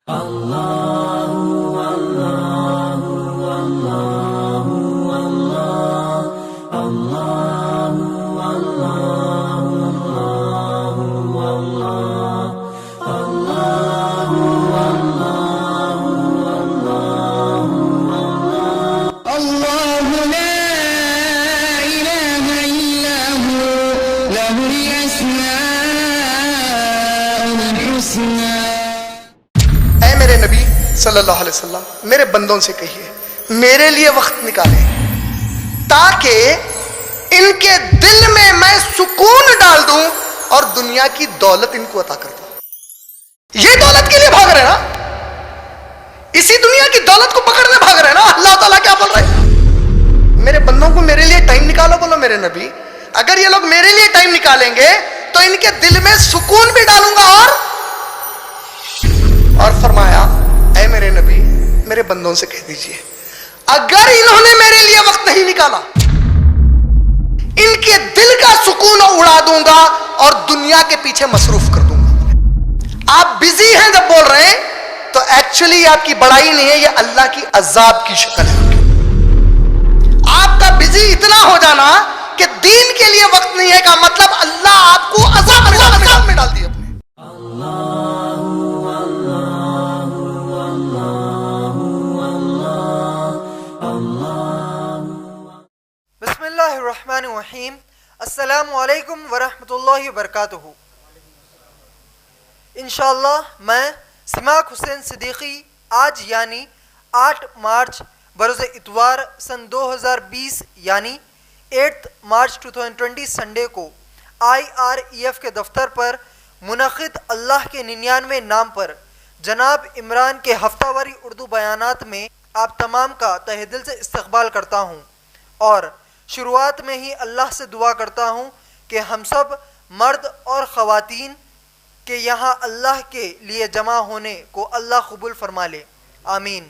اے میرے نبی صلی اللہ علیہ وسلم میرے بندوں سے کہیے میرے لیے وقت نکالیں تاکہ ان کے دل میں میں سکون ڈال دوں اور دنیا کی دولت ان کو عطا کر دوں. یہ دولت کے لیے بھاگ رہے نا, اسی دنیا کی دولت کو پکڑنے بھاگ رہے نا. اللہ تعالیٰ کیا بول رہے ہیں؟ میرے بندوں کو میرے لیے ٹائم نکالو. بولو میرے نبی اگر یہ لوگ میرے لیے ٹائم نکالیں گے تو ان کے دل میں سکون بھی ڈالوں گا. اور فرمایا اے میرے نبی میرے بندوں سے کہہ دیجئے اگر انہوں نے میرے لیے وقت نہیں نکالا ان کے دل کا سکون اڑا دوں گا اور دنیا کے پیچھے مصروف کر دوں گا. آپ بزی ہیں جب بول رہے ہیں تو ایکچولی آپ کی بڑائی نہیں ہے, یہ اللہ کی عذاب کی شکل ہے. آپ کا بزی اتنا ہو جانا کہ دین کے لیے وقت نہیں ہے کا مطلب اللہ آپ کو عذاب میں ڈال دیا. بسم اللہ الرحمن الرحیم. السلام علیکم ورحمۃ اللہ وبرکاتہ. انشاءاللہ میں سماک حسین صدیقی آج یعنی 8 مارچ بروز اتوار سن 2020 یعنی 8 مارچ 2020 سنڈے کو IREF کے دفتر پر منعقد اللہ کے 99 نام پر جناب عمران کے ہفتہ واری اردو بیانات میں آپ تمام کا تہ دل سے استقبال کرتا ہوں اور شروعات میں ہی اللہ سے دعا کرتا ہوں کہ ہم سب مرد اور خواتین کے یہاں اللہ کے لیے جمع ہونے کو اللہ قبول فرما لے, آمین.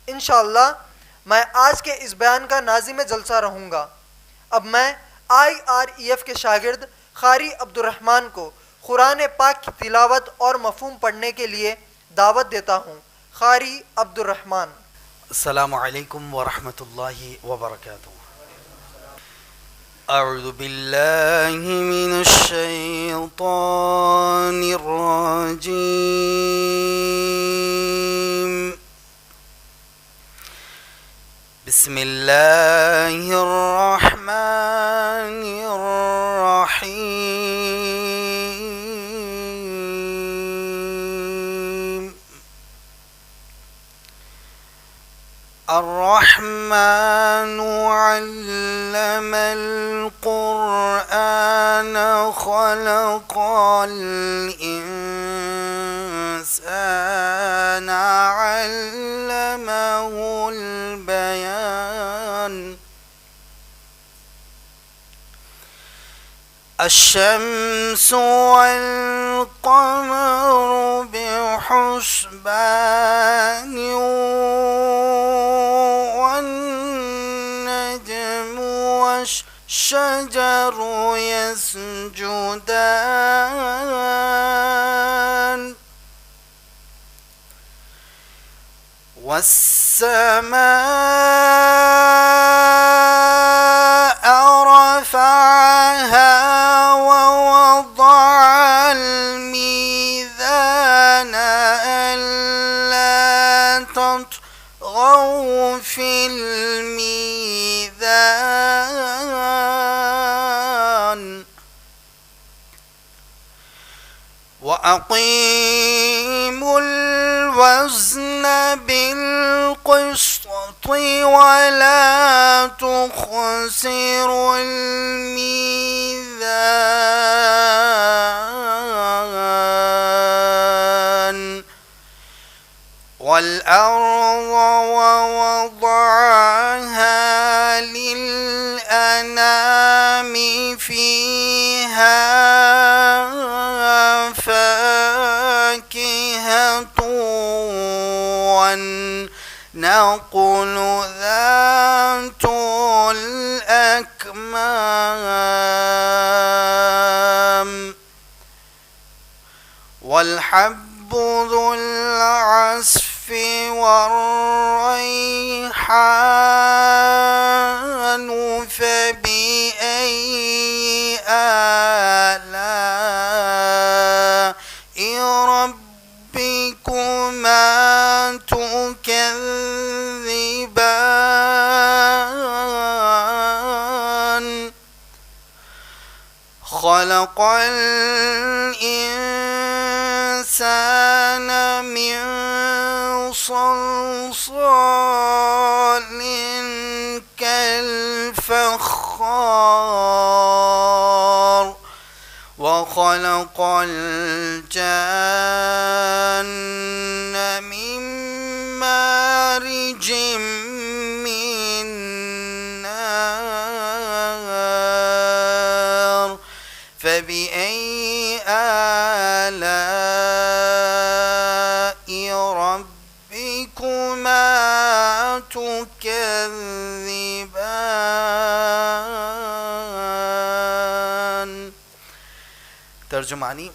انشاءاللہ میں آج کے اس بیان کا ناظم جلسہ رہوں گا. اب میں IREF کے شاگرد قاری عبدالرحمن کو قرآن پاک کی تلاوت اور مفہوم پڑھنے کے لیے دعوت دیتا ہوں. قاری عبدالرحمن. السلام علیکم ورحمۃ اللہ وبرکاتہ. اعوذ باللہ من الشیطان الرجیم. بسم اللہ الرحمن الرحیم. الرحمن علم القرآن خلق الإنسان علمه البيان. الشمس والقمر بحسبان والنجم والشجر يسجدان والسماء رفعها ووضع الميزان ألا تطغوا في الميزان وأقيموا الوزن بالقسط ولا تخسروا الميزان والأرض ووضعها للأنام فيها فاكهة والنقل ذات الأكمام والحب ذو العصف والريحان فبأي آلاء ربكما تكذبان خلق الإنسان من صلصال كالفخار وخلق الجان من مارج من نار فبأي آلاء ربكما تكذبان. ترجمانی: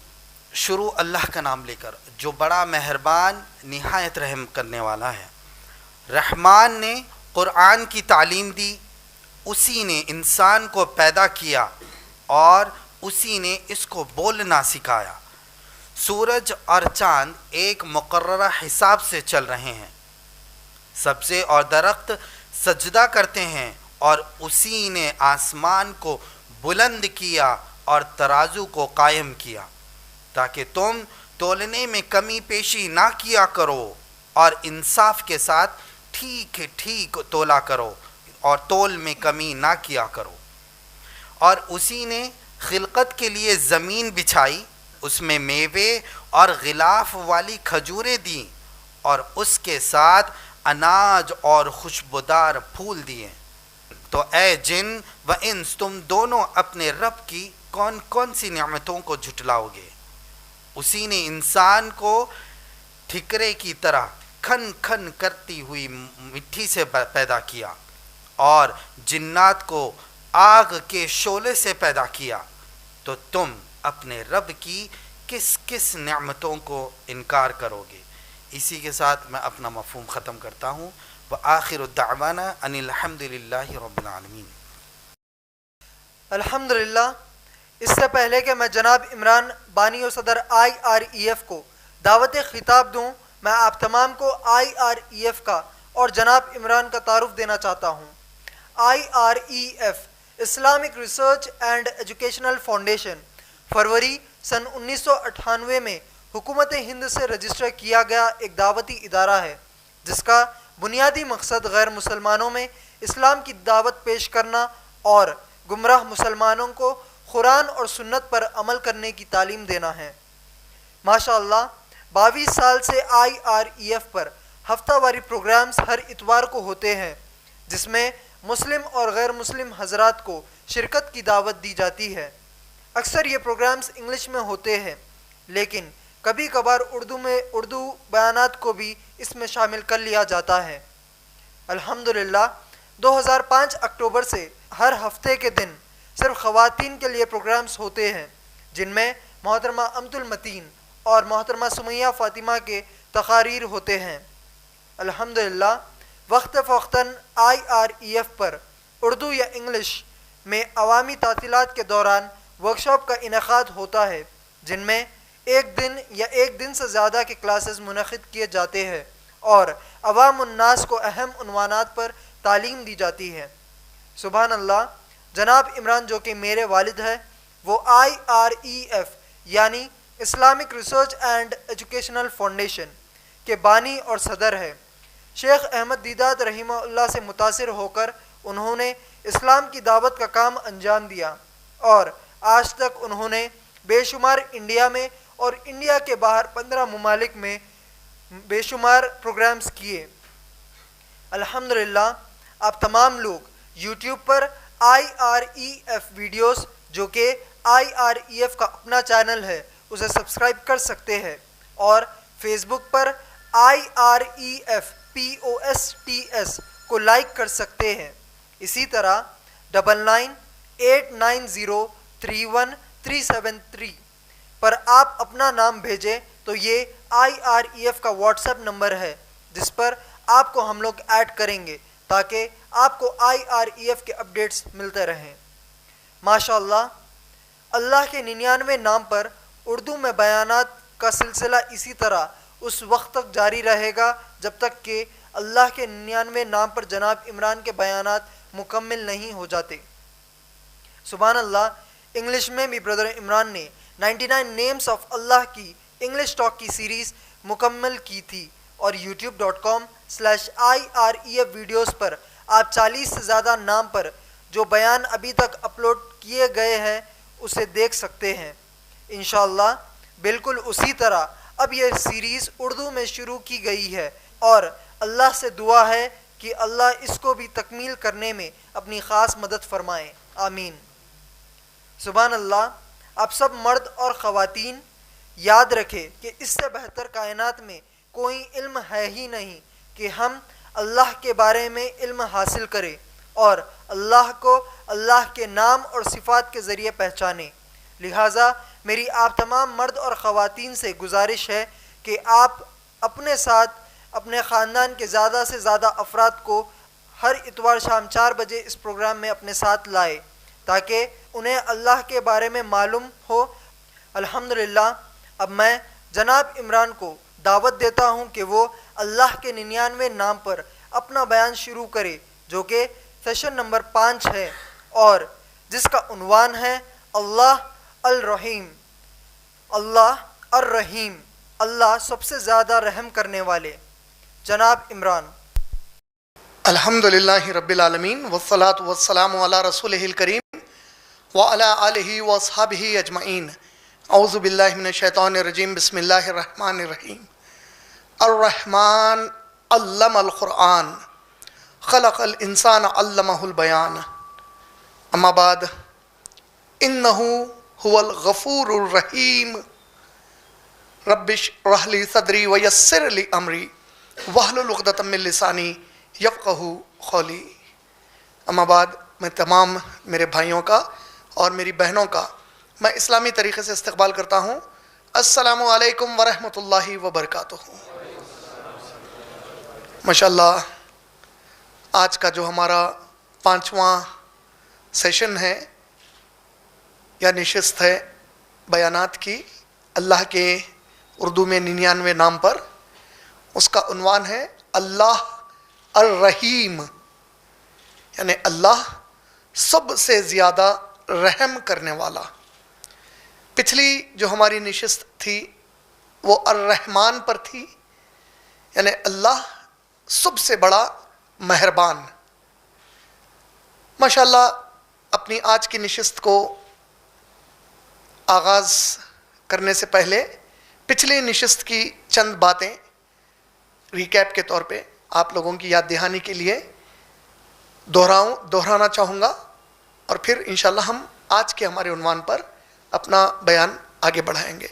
شروع اللہ کا نام لے کر جو بڑا مہربان نہایت رحم کرنے والا ہے. رحمان نے قرآن کی تعلیم دی، اسی نے انسان کو پیدا کیا اور اسی نے اس کو بولنا سکھایا. سورج اور چاند ایک مقررہ حساب سے چل رہے ہیں. سبزے اور درخت سجدہ کرتے ہیں اور اسی نے آسمان کو بلند کیا اور ترازو کو قائم کیا تاکہ تم تولنے میں کمی پیشی نہ کیا کرو اور انصاف کے ساتھ ٹھیک ٹھیک تولا کرو اور تول میں کمی نہ کیا کرو. اور اسی نے خلقت کے لیے زمین بچھائی، اس میں میوے اور غلاف والی کھجوریں دیں اور اس کے ساتھ اناج اور خوشبودار پھول دیے. تو اے جن و انس تم دونوں اپنے رب کی کون کون سی نعمتوں کو جھٹلاؤ گے؟ اسی نے انسان کو ٹھکرے کی طرح کھن کھن کرتی ہوئی مٹی سے پیدا کیا اور جنات کو آگ کے شعلے سے پیدا کیا. تو تم اپنے رب کی کس کس نعمتوں کو انکار کرو گے؟ اسی کے ساتھ میں اپنا مفہوم ختم کرتا ہوں. وآخر الدعوانا ان الحمد للہ رب العالمین. الحمدللہ. اس سے پہلے کہ میں جناب عمران بانی و صدر IREF کو دعوت خطاب دوں، میں آپ تمام کو IREF کا اور جناب عمران کا تعارف دینا چاہتا ہوں. IREF Islamic Research and Educational Foundation فروری سن 1998 میں حکومت ہند سے رجسٹر کیا گیا ایک دعوتی ادارہ ہے جس کا بنیادی مقصد غیر مسلمانوں میں اسلام کی دعوت پیش کرنا اور گمراہ مسلمانوں کو قرآن اور سنت پر عمل کرنے کی تعلیم دینا ہے. ماشاءاللہ 22 سال سے IREF پر ہفتہ واری پروگرامز ہر اتوار کو ہوتے ہیں جس میں مسلم اور غیر مسلم حضرات کو شرکت کی دعوت دی جاتی ہے. اکثر یہ پروگرامز انگلش میں ہوتے ہیں لیکن کبھی کبھار اردو بیانات کو بھی اس میں شامل کر لیا جاتا ہے. الحمدللہ 2005 اکتوبر سے ہر ہفتے کے دن صرف خواتین کے لیے پروگرامز ہوتے ہیں جن میں محترمہ امت المتین اور محترمہ سمیہ فاطمہ کے تقاریر ہوتے ہیں. الحمدللہ وقت فوقتاً IREF پر اردو یا انگلش میں عوامی تعطیلات کے دوران ورکشاپ کا انعقاد ہوتا ہے جن میں ایک دن یا ایک دن سے زیادہ کے کلاسز منعقد کیے جاتے ہیں اور عوام الناس کو اہم عنوانات پر تعلیم دی جاتی ہے. سبحان اللہ. جناب عمران جو کہ میرے والد ہیں وہ IREF یعنی Islamic Research and Educational foundation کے بانی اور صدر ہے. شیخ احمد دیدات رحمہ اللہ سے متاثر ہو کر انہوں نے اسلام کی دعوت کا کام انجام دیا اور آج تک انہوں نے بے شمار انڈیا میں اور انڈیا کے باہر 15 ممالک میں بے شمار پروگرامز کیے. الحمدللہ آپ تمام لوگ یوٹیوب پر IREF ویڈیوز جو کہ IREF کا اپنا چینل ہے اسے سبسکرائب کر سکتے ہیں اور فیس بک پر IREF POSTS کو لائک کر سکتے ہیں. اسی طرح 9989031373 پر آپ اپنا نام بھیجیں تو یہ IREF کا واٹس ایپ نمبر ہے جس پر آپ کو ہم لوگ ایڈ کریں گے تاکہ آپ کو IREF کے اپڈیٹس ملتے رہیں۔ ماشاءاللہ، اللہ کے 99 نام پر اردو میں بیانات کا سلسلہ اسی طرح اس وقت تک جاری رہے گا جب تک کہ اللہ کے 99 نام پر جناب عمران کے بیانات مکمل نہیں ہو جاتے۔ سبحان اللہ، انگلش میں بھی بردر عمران نے 99 نیمز آف اللہ کی انگلش ٹاک کی سیریز مکمل کی تھی، اور youtube.com/IREF ویڈیوز پر آپ 40 سے زیادہ نام پر جو بیان ابھی تک اپلوڈ کیے گئے ہیں اسے دیکھ سکتے ہیں۔ انشاءاللہ بالکل اسی طرح اب یہ سیریز اردو میں شروع کی گئی ہے، اور اللہ سے دعا ہے کہ اللہ اس کو بھی تکمیل کرنے میں اپنی خاص مدد فرمائیں، آمین۔ سبحان اللہ، آپ سب مرد اور خواتین یاد رکھیں کہ اس سے بہتر کائنات میں کوئی علم ہے ہی نہیں کہ ہم اللہ کے بارے میں علم حاصل کریں اور اللہ کو اللہ کے نام اور صفات کے ذریعے پہچانیں۔ لہٰذا میری آپ تمام مرد اور خواتین سے گزارش ہے کہ آپ اپنے ساتھ اپنے خاندان کے زیادہ سے زیادہ افراد کو ہر اتوار شام 4 بجے اس پروگرام میں اپنے ساتھ لائے تاکہ انہیں اللہ کے بارے میں معلوم ہو۔ الحمدللہ، اب میں جناب عمران کو دعوت دیتا ہوں کہ وہ اللہ کے 99 نام پر اپنا بیان شروع کرے، جو کہ سیشن نمبر 5 ہے اور جس کا عنوان ہے اللہ الرحیم۔ اللہ الرحیم، اللہ سب سے زیادہ رحم کرنے والے۔ جناب عمران۔ الحمدللہ رب العالمین والصلاة والسلام علی رسولہ الکریم وعلی آلہ واصحابہ اجمعین۔ اعوذ باللہ من الشیطان الرجیم، بسم اللہ الرحمن الرحیم۔ الرحمن علم القرآن، خلق الانسان علمہ البیان۔ اما بعد، انہ هو الغفور الرحیم۔ رب اشرح لی صدری ویسر لی امری واحلل عقدۃ من لسانی یفقہوا قولی۔ اما بعد، میں تمام میرے بھائیوں کا اور میری بہنوں کا میں اسلامی طریقے سے استقبال کرتا ہوں۔ السلام علیکم ورحمۃ اللہ وبرکاتہ۔ ماشاءاللہ، آج کا جو ہمارا 5واں سیشن ہے یا نشست ہے بیانات کی اللہ کے اردو میں 99 نام پر، اس کا عنوان ہے اللہ الرحیم، یعنی اللہ سب سے زیادہ رحم کرنے والا۔ پچھلی جو ہماری نشست تھی وہ الرحمن پر تھی، یعنی اللہ سب سے بڑا مہربان۔ ماشاءاللہ، اپنی آج کی نشست کو آغاز کرنے سے پہلے پچھلی نشست کی چند باتیں ریکیپ کے طور پہ آپ لوگوں کی یاد دہانی کے لیے دہرانا چاہوں گا، اور پھر انشاءاللہ ہم آج کے ہمارے عنوان پر اپنا بیان آگے بڑھائیں گے۔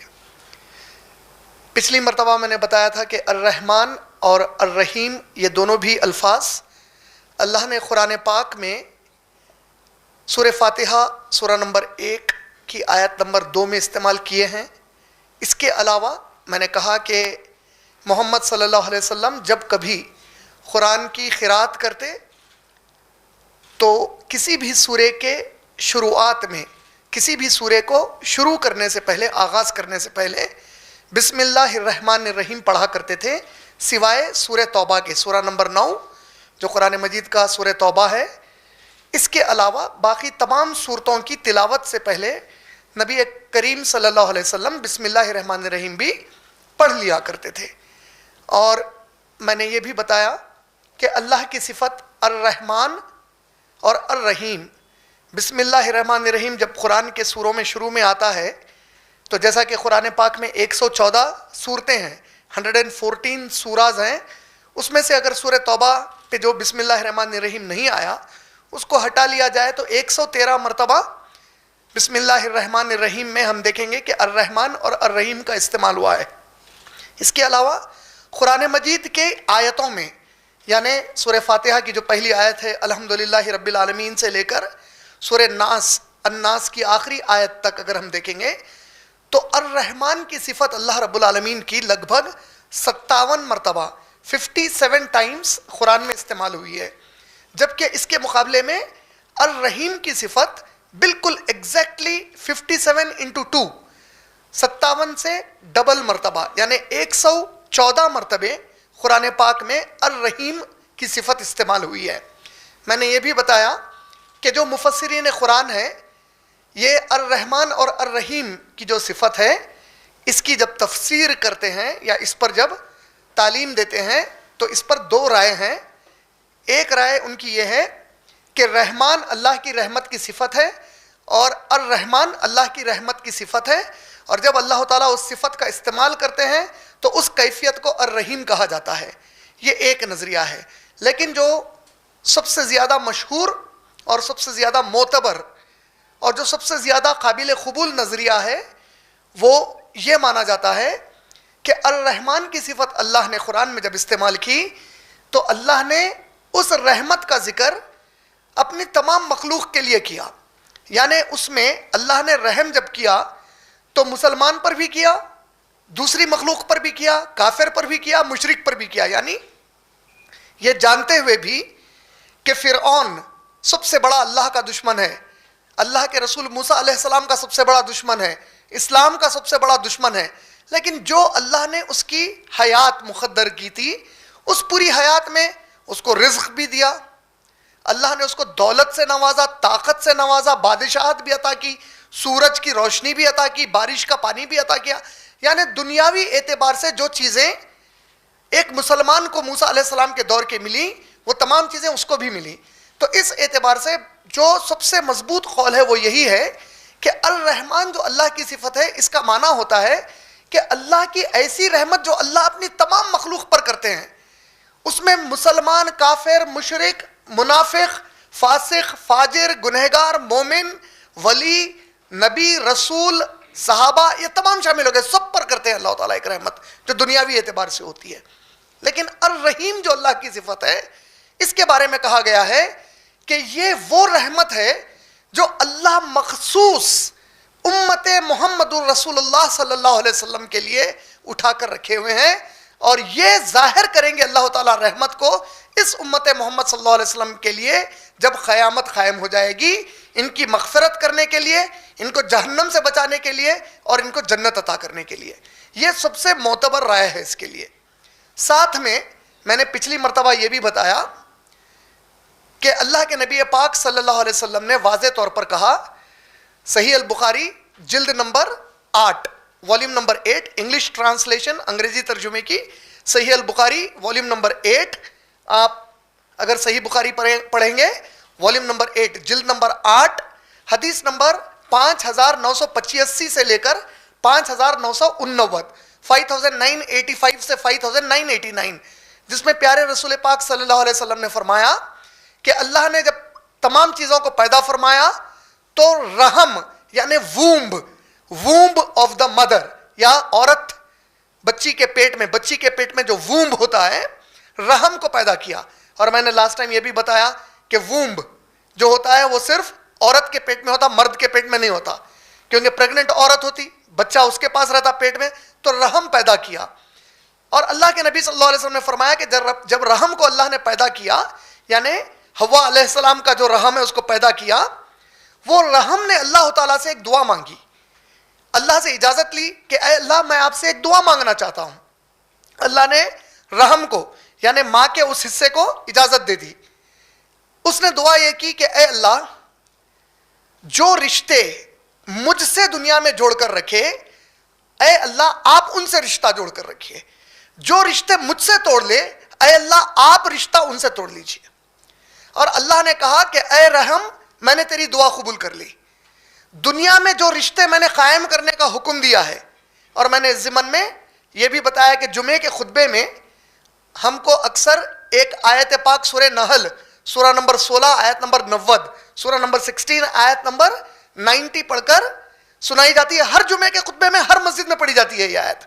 پچھلی مرتبہ میں نے بتایا تھا کہ الرحمن اور الرحیم یہ دونوں بھی الفاظ اللہ نے قرآن پاک میں سورہ فاتحہ سورہ نمبر 1 کی آیت نمبر 2 میں استعمال کیے ہیں۔ اس کے علاوہ میں نے کہا کہ محمد صلی اللہ علیہ وسلم جب کبھی قرآن کی قرات کرتے تو کسی بھی سورے کے شروعات میں، کسی بھی سورے کو شروع کرنے سے پہلے، آغاز کرنے سے پہلے بسم اللہ الرحمن الرحیم پڑھا کرتے تھے، سوائے سورہ توبہ کے، سورہ نمبر 9 جو قرآن مجید کا سورہ توبہ ہے۔ اس کے علاوہ باقی تمام سورتوں کی تلاوت سے پہلے نبی کریم صلی اللہ علیہ وسلم بسم اللہ الرحمن الرحیم بھی پڑھ لیا کرتے تھے۔ اور میں نے یہ بھی بتایا کہ اللہ کی صفت الرحمن اور الرحیم، بسم اللہ الرحمن الرحیم جب قرآن کے سوروں میں شروع میں آتا ہے تو جیسا کہ قرآن پاک میں 114 سورتیں ہیں، 114 سوراز ہیں، اس میں سے اگر سورہ توبہ پہ جو بسم اللہ الرحمن الرحیم نہیں آیا اس کو ہٹا لیا جائے تو 113 مرتبہ بسم اللہ الرحمن الرحیم میں ہم دیکھیں گے کہ الرحمن اور الرحیم کا استعمال ہوا ہے۔ اس کے علاوہ قرآن مجید کے آیتوں میں، یعنی سورہ فاتحہ کی جو پہلی آیت ہے الحمدللہ رب العالمین سے لے کر سورہ الناس کی آخری آیت تک اگر ہم دیکھیں گے تو الرحمن کی صفت اللہ رب العالمین کی لگ بھگ 57 مرتبہ 57 ٹائمز قرآن میں استعمال ہوئی ہے، جبکہ اس کے مقابلے میں الرحیم کی صفت بالکل ایگزیکٹلی 57 انٹو 2 57 سے ڈبل مرتبہ یعنی 114 مرتبے قرآن پاک میں الرحیم کی صفت استعمال ہوئی ہے۔ میں نے یہ بھی بتایا کہ جو مفسرین قرآن ہیں یہ الرحمن اور الرحیم کی جو صفت ہے اس کی جب تفسیر کرتے ہیں یا اس پر جب تعلیم دیتے ہیں تو اس پر دو رائے ہیں۔ ایک رائے ان کی یہ ہے کہ رحمان اللہ کی رحمت کی صفت ہے اور الرحمن اللہ کی رحمت کی صفت ہے، اور جب اللہ تعالیٰ اس صفت کا استعمال کرتے ہیں تو اس کیفیت کو الرحیم کہا جاتا ہے۔ یہ ایک نظریہ ہے، لیکن جو سب سے زیادہ مشہور اور سب سے زیادہ معتبر اور جو سب سے زیادہ قابل قبول نظریہ ہے وہ یہ مانا جاتا ہے کہ الرحمن کی صفت اللہ نے قرآن میں جب استعمال کی تو اللہ نے اس رحمت کا ذکر اپنی تمام مخلوق کے لیے کیا، یعنی اس میں اللہ نے رحم جب کیا تو مسلمان پر بھی کیا، دوسری مخلوق پر بھی کیا، کافر پر بھی کیا، مشرک پر بھی کیا، یعنی یہ جانتے ہوئے بھی کہ فرعون سب سے بڑا اللہ کا دشمن ہے، اللہ کے رسول موسیٰ علیہ السلام کا سب سے بڑا دشمن ہے، اسلام کا سب سے بڑا دشمن ہے، لیکن جو اللہ نے اس کی حیات مقدر کی تھی اس پوری حیات میں اس کو رزق بھی دیا، اللہ نے اس کو دولت سے نوازا، طاقت سے نوازا، بادشاہت بھی عطا کی، سورج کی روشنی بھی عطا کی، بارش کا پانی بھی عطا کیا، یعنی دنیاوی اعتبار سے جو چیزیں ایک مسلمان کو موسیٰ علیہ السلام کے دور کے ملی وہ تمام چیزیں اس کو بھی ملی۔ تو اس اعتبار سے جو سب سے مضبوط قول ہے وہ یہی ہے کہ الرحمن جو اللہ کی صفت ہے اس کا معنی ہوتا ہے کہ اللہ کی ایسی رحمت جو اللہ اپنی تمام مخلوق پر کرتے ہیں، اس میں مسلمان، کافر، مشرک، منافق، فاسق، فاجر، گنہگار، مومن، ولی، نبی، رسول، صحابہ، یہ تمام شامل ہو گئے، سب پر کرتے ہیں اللہ تعالیٰ ایک رحمت جو دنیاوی اعتبار سے ہوتی ہے۔ لیکن الرحیم جو اللہ کی صفت ہے اس کے بارے میں کہا گیا ہے کہ یہ وہ رحمت ہے جو اللہ مخصوص امت محمد الرسول اللہ صلی اللہ علیہ وسلم کے لیے اٹھا کر رکھے ہوئے ہیں، اور یہ ظاہر کریں گے اللہ تعالیٰ رحمت کو اس امت محمد صلی اللہ علیہ وسلم کے لیے جب قیامت قائم ہو جائے گی، ان کی مغفرت کرنے کے لیے، ان کو جہنم سے بچانے کے لیے اور ان کو جنت عطا کرنے کے لیے۔ یہ سب سے معتبر رائے ہے اس کے لیے۔ ساتھ میں نے پچھلی مرتبہ یہ بھی بتایا کہ اللہ کے نبی پاک صلی اللہ علیہ وسلم نے واضح طور پر کہا، صحیح البخاری جلد number 8 volume number 8 English translation انگریزی ترجمے کی صحیح البخاری والیوم نمبر 8، آپ اگر صحیح بخاری پڑھیں گے والیوم نمبر 8 جلد نمبر 8 حدیث نمبر 5985 سے لے کر 5989 5985 سے 5989، جس میں پیارے رسول پاک صلی اللہ علیہ وسلم نے فرمایا کہ اللہ نے جب تمام چیزوں کو پیدا فرمایا تو رحم یعنی وومب آف دا مدر، یا عورت بچی کے پیٹ میں جو وومب ہوتا ہے رحم کو پیدا کیا۔ اور میں نے لاسٹ ٹائم یہ بھی بتایا کہ وومب جو ہوتا ہے وہ صرف عورت کے پیٹ میں ہوتا، مرد کے پیٹ میں نہیں ہوتا، کیونکہ پریگننٹ عورت ہوتی، بچہ اس کے پاس رہتا پیٹ میں، تو رحم پیدا کیا۔ اور اللہ کے نبی صلی اللہ علیہ وسلم نے فرمایا کہ جب رحم کو اللہ نے پیدا کیا، یعنی حوا علیہ السلام کا جو رحم ہے اس کو پیدا کیا، وہ رحم نے اللہ تعالیٰ سے ایک دعا مانگی، اللہ سے اجازت لی کہ اے اللہ میں آپ سے ایک دعا مانگنا چاہتا ہوں۔ اللہ نے رحم کو یعنی ماں کے اس حصے کو اجازت دے دی، اس نے دعا یہ کی کہ اے اللہ جو رشتے مجھ سے دنیا میں جوڑ کر رکھے، اے اللہ آپ ان سے رشتہ جوڑ کر رکھیے، جو رشتے مجھ سے توڑ لے اے اللہ آپ رشتہ ان سے توڑ لیجئے۔ اور اللہ نے کہا کہ اے رحم میں نے تیری دعا قبول کر لی، دنیا میں جو رشتے میں نے قائم کرنے کا حکم دیا ہے، اور میں نے اس ضمن میں یہ بھی بتایا کہ جمعے کے خطبے میں ہم کو اکثر ایک آیت پاک سورہ نحل سورہ نمبر 16 آیت نمبر 90، سورہ نمبر 16 آیت نمبر 90 پڑھ کر سنائی جاتی ہے، ہر جمعے کے خطبے میں ہر مسجد میں پڑھی جاتی ہے یہ آیت،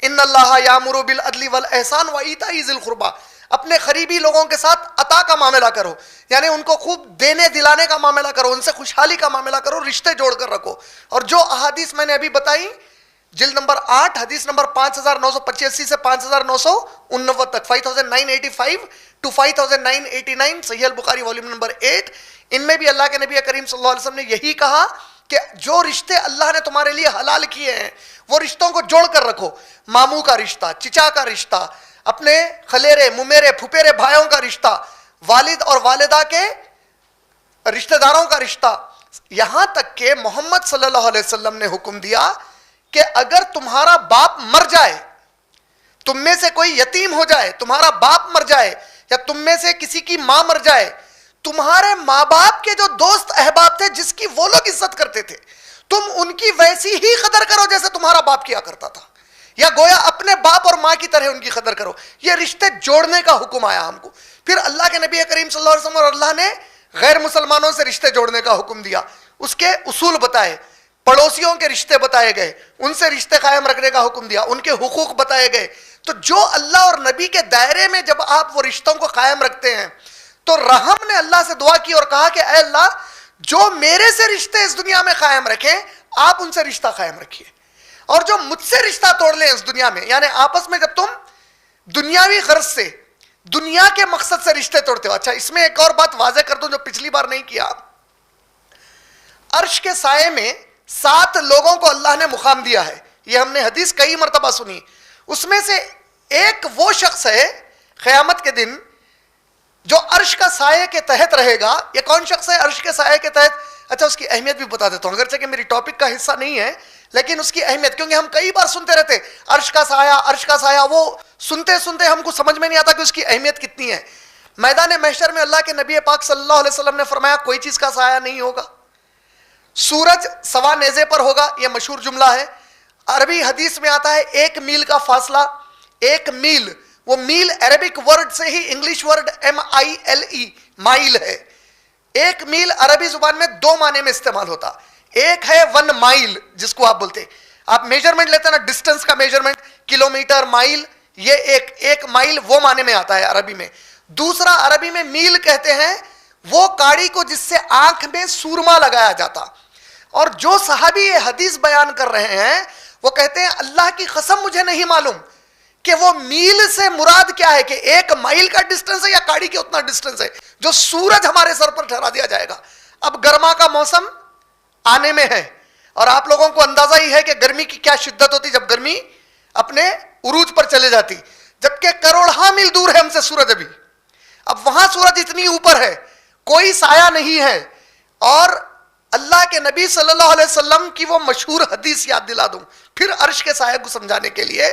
ان اللہ یامر بالعدل والاحسان وایتاء ذی القربی، اپنے قریبی لوگوں کے ساتھ عطا کا معاملہ کرو، یعنی ان کو خوب دینے دلانے کا معاملہ کرو، ان سے خوشحالی کا معاملہ کرو، رشتے جوڑ کر رکھو۔ اور جو احادیث میں نے ابھی بتائی جلد نمبر 8 حدیث نمبر 5985 سے 5989 تک, 5985 to 5989, صحیح البخاری والیوم نمبر 8. ان میں بھی اللہ کے نبی کریم صلی اللہ علیہ وسلم نے یہی کہا کہ جو رشتے اللہ نے تمہارے لیے حلال کیے ہیں وہ رشتوں کو جوڑ کر رکھو. ماموں کا رشتہ, چچا کا رشتہ, اپنے خلیرے ممیرے پھپھیرے بھائیوں کا رشتہ, والد اور والدہ کے رشتہ داروں کا رشتہ. یہاں تک کہ محمد صلی اللہ علیہ وسلم نے حکم دیا کہ اگر تمہارا باپ مر جائے, تم میں سے کوئی یتیم ہو جائے, تمہارا باپ مر جائے یا تم میں سے کسی کی ماں مر جائے, تمہارے ماں باپ کے جو دوست احباب تھے جس کی وہ لوگ عزت کرتے تھے, تم ان کی ویسی ہی قدر کرو جیسے تمہارا باپ کیا کرتا تھا, یا گویا اپنے باپ اور ماں کی طرح ان کی قدر کرو. یہ رشتے جوڑنے کا حکم آیا ہم کو. پھر اللہ کے نبی کریم صلی اللہ علیہ وسلم اور اللہ نے غیر مسلمانوں سے رشتے جوڑنے کا حکم دیا, اس کے اصول بتائے, پڑوسیوں کے رشتے بتائے گئے, ان سے رشتے قائم رکھنے کا حکم دیا, ان کے حقوق بتائے گئے. تو جو اللہ اور نبی کے دائرے میں جب آپ وہ رشتوں کو قائم رکھتے ہیں تو رحم نے اللہ سے دعا کی اور کہا کہ اے اللہ جو میرے سے رشتے اس دنیا میں قائم رکھیں آپ ان سے رشتہ قائم رکھیے, اور جو مجھ سے رشتہ توڑ لیں اس دنیا میں, یعنی آپس میں جب تم دنیاوی غرض سے دنیا کے مقصد سے رشتے توڑتے ہو. اچھا, اس میں ایک اور بات واضح کر دوں جو پچھلی بار نہیں کیا. عرش کے سائے میں 7 لوگوں کو اللہ نے مقام دیا ہے, یہ ہم نے حدیث کئی مرتبہ سنی. اس میں سے ایک وہ شخص ہے قیامت کے دن جو عرش کا سائے کے تحت رہے گا. یہ کون شخص ہے عرش کے سائے کے تحت؟ اچھا, اس کی اہمیت بھی بتا دیتا ہوں, اگرچہ کہ میری ٹاپک کا حصہ نہیں ہے لیکن اس کی اہمیت, کیونکہ ہم کئی بار سنتے رہتے عرش کا سایہ عرش کا سایہ, وہ سنتے سنتے ہم کو سمجھ میں نہیں آتا کہ اس کی اہمیت کتنی ہے. میدان محشر میں اللہ کے نبی پاک صلی اللہ علیہ وسلم نے فرمایا کوئی چیز کا سایہ نہیں ہوگا, سورج سوا نیزے پر ہوگا, یہ مشہور جملہ ہے. عربی حدیث میں آتا ہے 1 میل کا فاصلہ, 1 میل, وہ میل عربک ورڈ سے ہی انگلش ورڈ MILE مائل ہے. 1 میل عربی زبان میں 2 معنی میں استعمال ہوتا. ایک ہے 1 مائل جس کو آپ بولتے, آپ میجرمنٹ لیتے ہیں نا, ڈسٹنس کا میجرمنٹ, کلومیٹر, مائل, یہ ایک مائل وہ معنی میں آتا ہے عربی میں. دوسرا عربی میں میل کہتے ہیں وہ کاڑی کو جس سے آنکھ میں سورما لگایا جاتا. اور جو صحابی یہ حدیث بیان کر رہے ہیں وہ کہتے ہیں اللہ کی قسم مجھے نہیں معلوم کہ وہ میل سے مراد کیا ہے, کہ 1 مائل کا ڈسٹنس ہے یا کاڑی کے اتنا ڈسٹنس ہے جو سورج ہمارے سر پر ٹھہرا دیا جائے گا. اب گرما کا موسم آنے میں ہے اور آپ لوگوں کو اندازہ ہی ہے کہ گرمی کی کیا شدت ہوتی جب گرمی اپنے عروج پر چلے جاتی, جبکہ کروڑہا میل دور ہے ہم سے سورج ابھی. اب وہاں سورج اتنی اوپر ہے, کوئی سایہ نہیں ہے. اور اللہ کے نبی صلی اللہ علیہ وسلم کی وہ مشہور حدیث یاد دلا دوں پھر عرش کے سایہ کو سمجھانے کے لیے,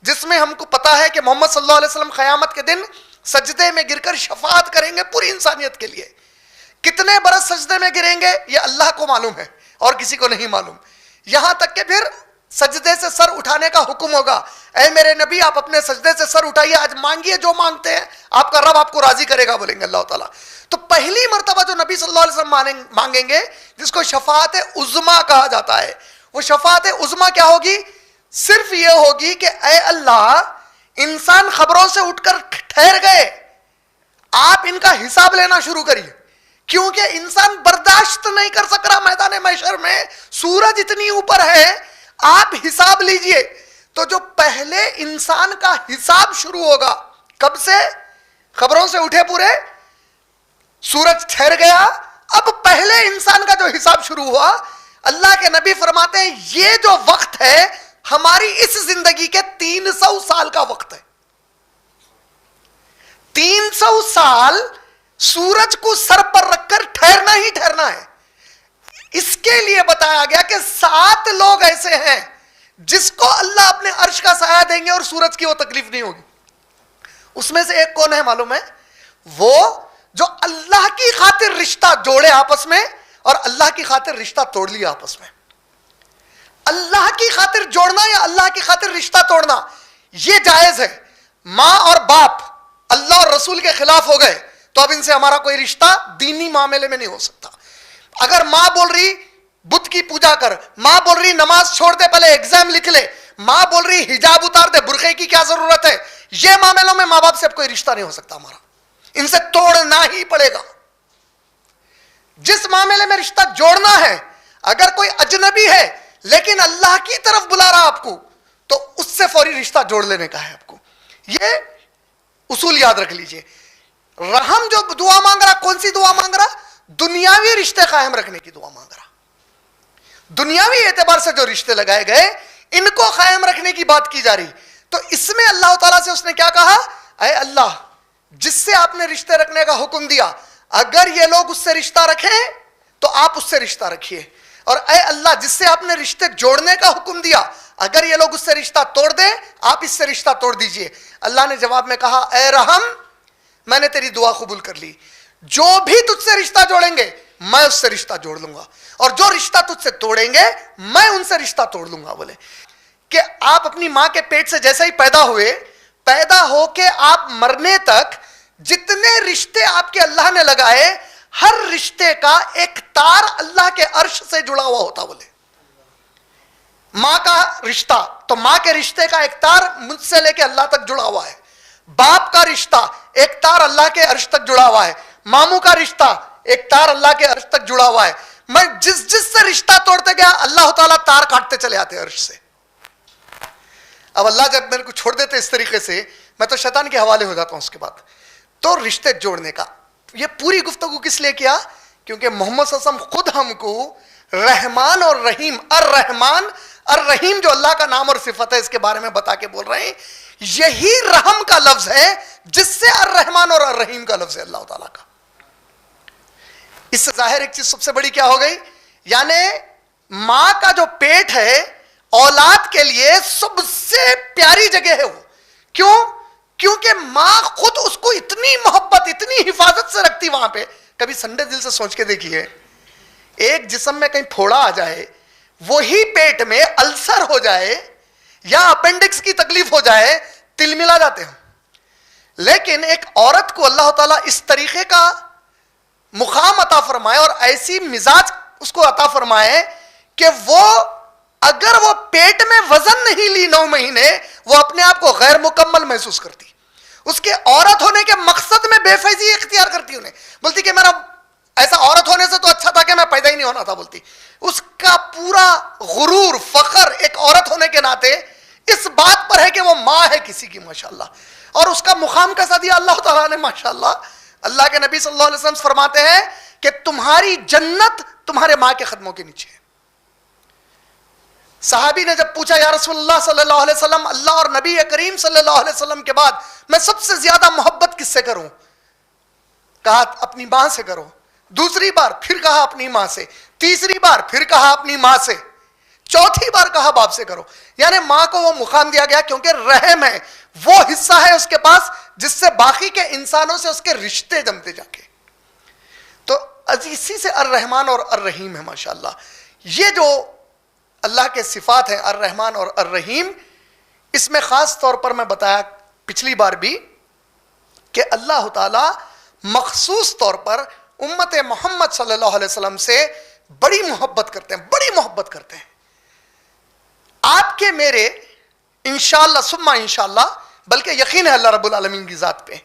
جس میں ہم کو پتا ہے کہ محمد صلی اللہ علیہ وسلم قیامت کے دن سجدے میں گر کر شفاعت کریں گے پوری انسانیت کے لیے. کتنے برس سجدے میں گریں گے یہ اللہ کو معلوم ہے اور کسی کو نہیں معلوم. یہاں تک کہ پھر سجدے سے سر اٹھانے کا حکم ہوگا, اے میرے نبی آپ اپنے سجدے سے سر اٹھائیے, آج مانگیے جو مانگتے ہیں آپ کا رب آپ کو راضی کرے گا, بولیں گے اللہ تعالیٰ. تو پہلی مرتبہ جو نبی صلی اللہ علیہ وسلم مانگیں گے جس کو شفاعت عظمیٰ کہا جاتا ہے, وہ شفاعت عظمیٰ کیا ہوگی؟ صرف یہ ہوگی کہ اے اللہ انسان خبروں سے اٹھ کر ٹھہر گئے, آپ ان کا حساب لینا شروع کریے, کیونکہ انسان برداشت نہیں کر سک رہا میدان محشر میں, سورج اتنی اوپر ہے, آپ حساب لیجئے. تو جو پہلے انسان کا حساب شروع ہوگا کب سے؟ خبروں سے اٹھے پورے, سورج ٹھہر گیا, اب پہلے انسان کا جو حساب شروع ہوا, اللہ کے نبی فرماتے ہیں یہ جو وقت ہے ہماری اس زندگی کے 300 سال کا وقت ہے. 300 سال سورج کو سر پر رکھ کر ٹھہرنا ہی ٹھہرنا ہے. اس کے لیے بتایا گیا کہ 7 لوگ ایسے ہیں جس کو اللہ اپنے عرش کا سایہ دیں گے اور سورج کی وہ تکلیف نہیں ہوگی. اس میں سے ایک کون ہے معلوم ہے؟ وہ جو اللہ کی خاطر رشتہ جوڑے آپس میں اور اللہ کی خاطر رشتہ توڑ لیا آپس میں. اللہ کی خاطر جوڑنا یا اللہ کی خاطر رشتہ توڑنا یہ جائز ہے. ماں اور باپ اللہ اور رسول کے خلاف ہو گئے تو اب ان سے ہمارا کوئی رشتہ دینی معاملے میں نہیں ہو سکتا. اگر ماں بول رہی بت کی پوجا کر, ماں بول رہی نماز چھوڑ دے پہلے ایگزام لکھ لے, ماں بول رہی حجاب اتار دے, برقعے کی کیا ضرورت ہے, یہ معاملوں میں ماں باپ سے اب کوئی رشتہ نہیں ہو سکتا ہمارا, ان سے توڑنا ہی پڑے گا. جس معاملے میں رشتہ جوڑنا ہے, اگر کوئی اجنبی ہے لیکن اللہ کی طرف بلا رہا آپ کو تو اس سے فوری رشتہ جوڑ لینے کا ہے آپ کو. یہ اصول یاد رکھ لیجئے. رحم جو دعا مانگ رہا, کون سی دعا مانگ رہا؟ دنیاوی رشتے قائم رکھنے کی دعا مانگ رہا. دنیاوی اعتبار سے جو رشتے لگائے گئے ان کو قائم رکھنے کی بات کی جا رہی. تو اس میں اللہ تعالیٰ سے اس نے کیا کہا؟ اے اللہ, جس سے آپ نے رشتے رکھنے کا حکم دیا, اگر یہ لوگ اس سے رشتہ رکھیں تو آپ اس سے رشتہ رکھیے, اور اے اللہ, جس سے آپ نے رشتے جوڑنے کا حکم دیا, اگر یہ لوگ اس سے رشتہ توڑ دیں آپ اس سے رشتہ توڑ دیجئے. اللہ نے جواب میں کہا, اے رحم, میں نے تیری دعا قبول کر لی, جو بھی تجھ سے رشتہ جوڑیں گے میں اس سے رشتہ جوڑ لوں گا, اور جو رشتہ تجھ سے توڑیں گے میں ان سے رشتہ توڑ لوں گا. بولے کہ آپ اپنی ماں کے پیٹ سے جیسے ہی پیدا ہوئے, پیدا ہو کے آپ مرنے تک جتنے رشتے آپ کے اللہ نے لگائے, ہر رشتے کا ایک تار اللہ کے عرش سے جڑا ہوا ہوتا. بولے ماں کا رشتہ, تو ماں کے رشتے کا ایک تار مجھ سے لے کے اللہ تک جڑا ہوا ہے. باپ کا رشتہ ایک تار اللہ کے عرش تک جڑا ہوا ہے. ماموں کا رشتہ ایک تار اللہ کے عرش تک جڑا ہوا ہے. میں جس سے رشتہ توڑتے گیا اللہ تعالیٰ تار کاٹتے چلے آتے عرش سے. اب اللہ جب میرے کو چھوڑ دیتے اس طریقے سے, میں تو شیطان کے حوالے ہو جاتا ہوں اس کے بعد. تو رشتے جوڑنے کا یہ پوری گفتگو کس لیے کیا؟ کیونکہ محمد صلی اللہ علیہ وسلم خود ہم کو رحمان اور رحیم, الرحمان الرحیم جو اللہ کا نام اور صفت ہے اس کے بارے میں بتا کے بول رہے ہیں. یہی رحم کا لفظ ہے جس سے الرحمان اور الرحیم کا لفظ ہے اللہ تعالیٰ کا. اس سے ظاہر ایک چیز سب سے بڑی کیا ہو گئی, یعنی ماں کا جو پیٹ ہے اولاد کے لیے سب سے پیاری جگہ ہے وہ. کیوں؟ کیونکہ ماں خود اس کو اتنی محبت, اتنی حفاظت سے رکھتی وہاں پہ. کبھی سنڈے دل سے سوچ کے دیکھیے, ایک جسم میں کہیں پھوڑا آ جائے, وہی پیٹ میں السر ہو جائے یا اپینڈکس کی تکلیف ہو جائے, تل ملا جاتے ہیں. لیکن ایک عورت کو اللہ تعالیٰ اس طریقے کا مقام عطا فرمائے اور ایسی مزاج اس کو عطا فرمائے کہ وہ اگر وہ پیٹ میں وزن نہیں لی 9 مہینے, وہ اپنے آپ کو غیر مکمل محسوس کرتی. اس کے عورت ہونے کے مقصد میں بے فیضی اختیار کرتی, انہیں بولتی کہ میرا ایسا عورت ہونے سے تو اچھا تھا کہ میں پیدا ہی نہیں ہونا تھا. بولتی اس کا پورا غرور, فخر ایک عورت ہونے کے ناطے اس بات پر ہے کہ وہ ماں ہے کسی کی, ماشاءاللہ. اور اس کا مقام کیسا دیا اللہ تعالیٰ نے, ماشاءاللہ. اللہ کے نبی صلی اللہ علیہ وسلم فرماتے ہیں کہ تمہاری جنت تمہارے ماں کے قدموں کے نیچے ہے. صحابی نے جب پوچھا یا رسول اللہ صلی اللہ علیہ وسلم, اللہ اور نبی کریم صلی اللہ علیہ وسلم کے بعد میں سب سے زیادہ محبت کس سے کروں؟ کہا اپنی ماں سے کرو. دوسری بار پھر کہا اپنی ماں سے, تیسری بار پھر کہا اپنی ماں سے, چوتھی بار کہا باپ سے کرو. یعنی ماں کو وہ مقام دیا گیا کیونکہ رحم ہے, وہ حصہ ہے اس کے پاس جس سے باقی کے انسانوں سے اس کے رشتے جمتے جا کے. تو اسی سے الرحمان اور الرحیم ہے ماشاءاللہ. یہ جو اللہ کے صفات ہیں الرحمان اور الرحیم, اس میں خاص طور پر میں بتایا پچھلی بار بھی کہ اللہ تعالیٰ مخصوص طور پر امت محمد صلی اللہ علیہ وسلم سے بڑی محبت کرتے ہیں, بڑی محبت کرتے ہیں. آپ کے میرے انشاءاللہ ثم انشاءاللہ, بلکہ یقین ہے اللہ رب العالمین کی ذات پہ,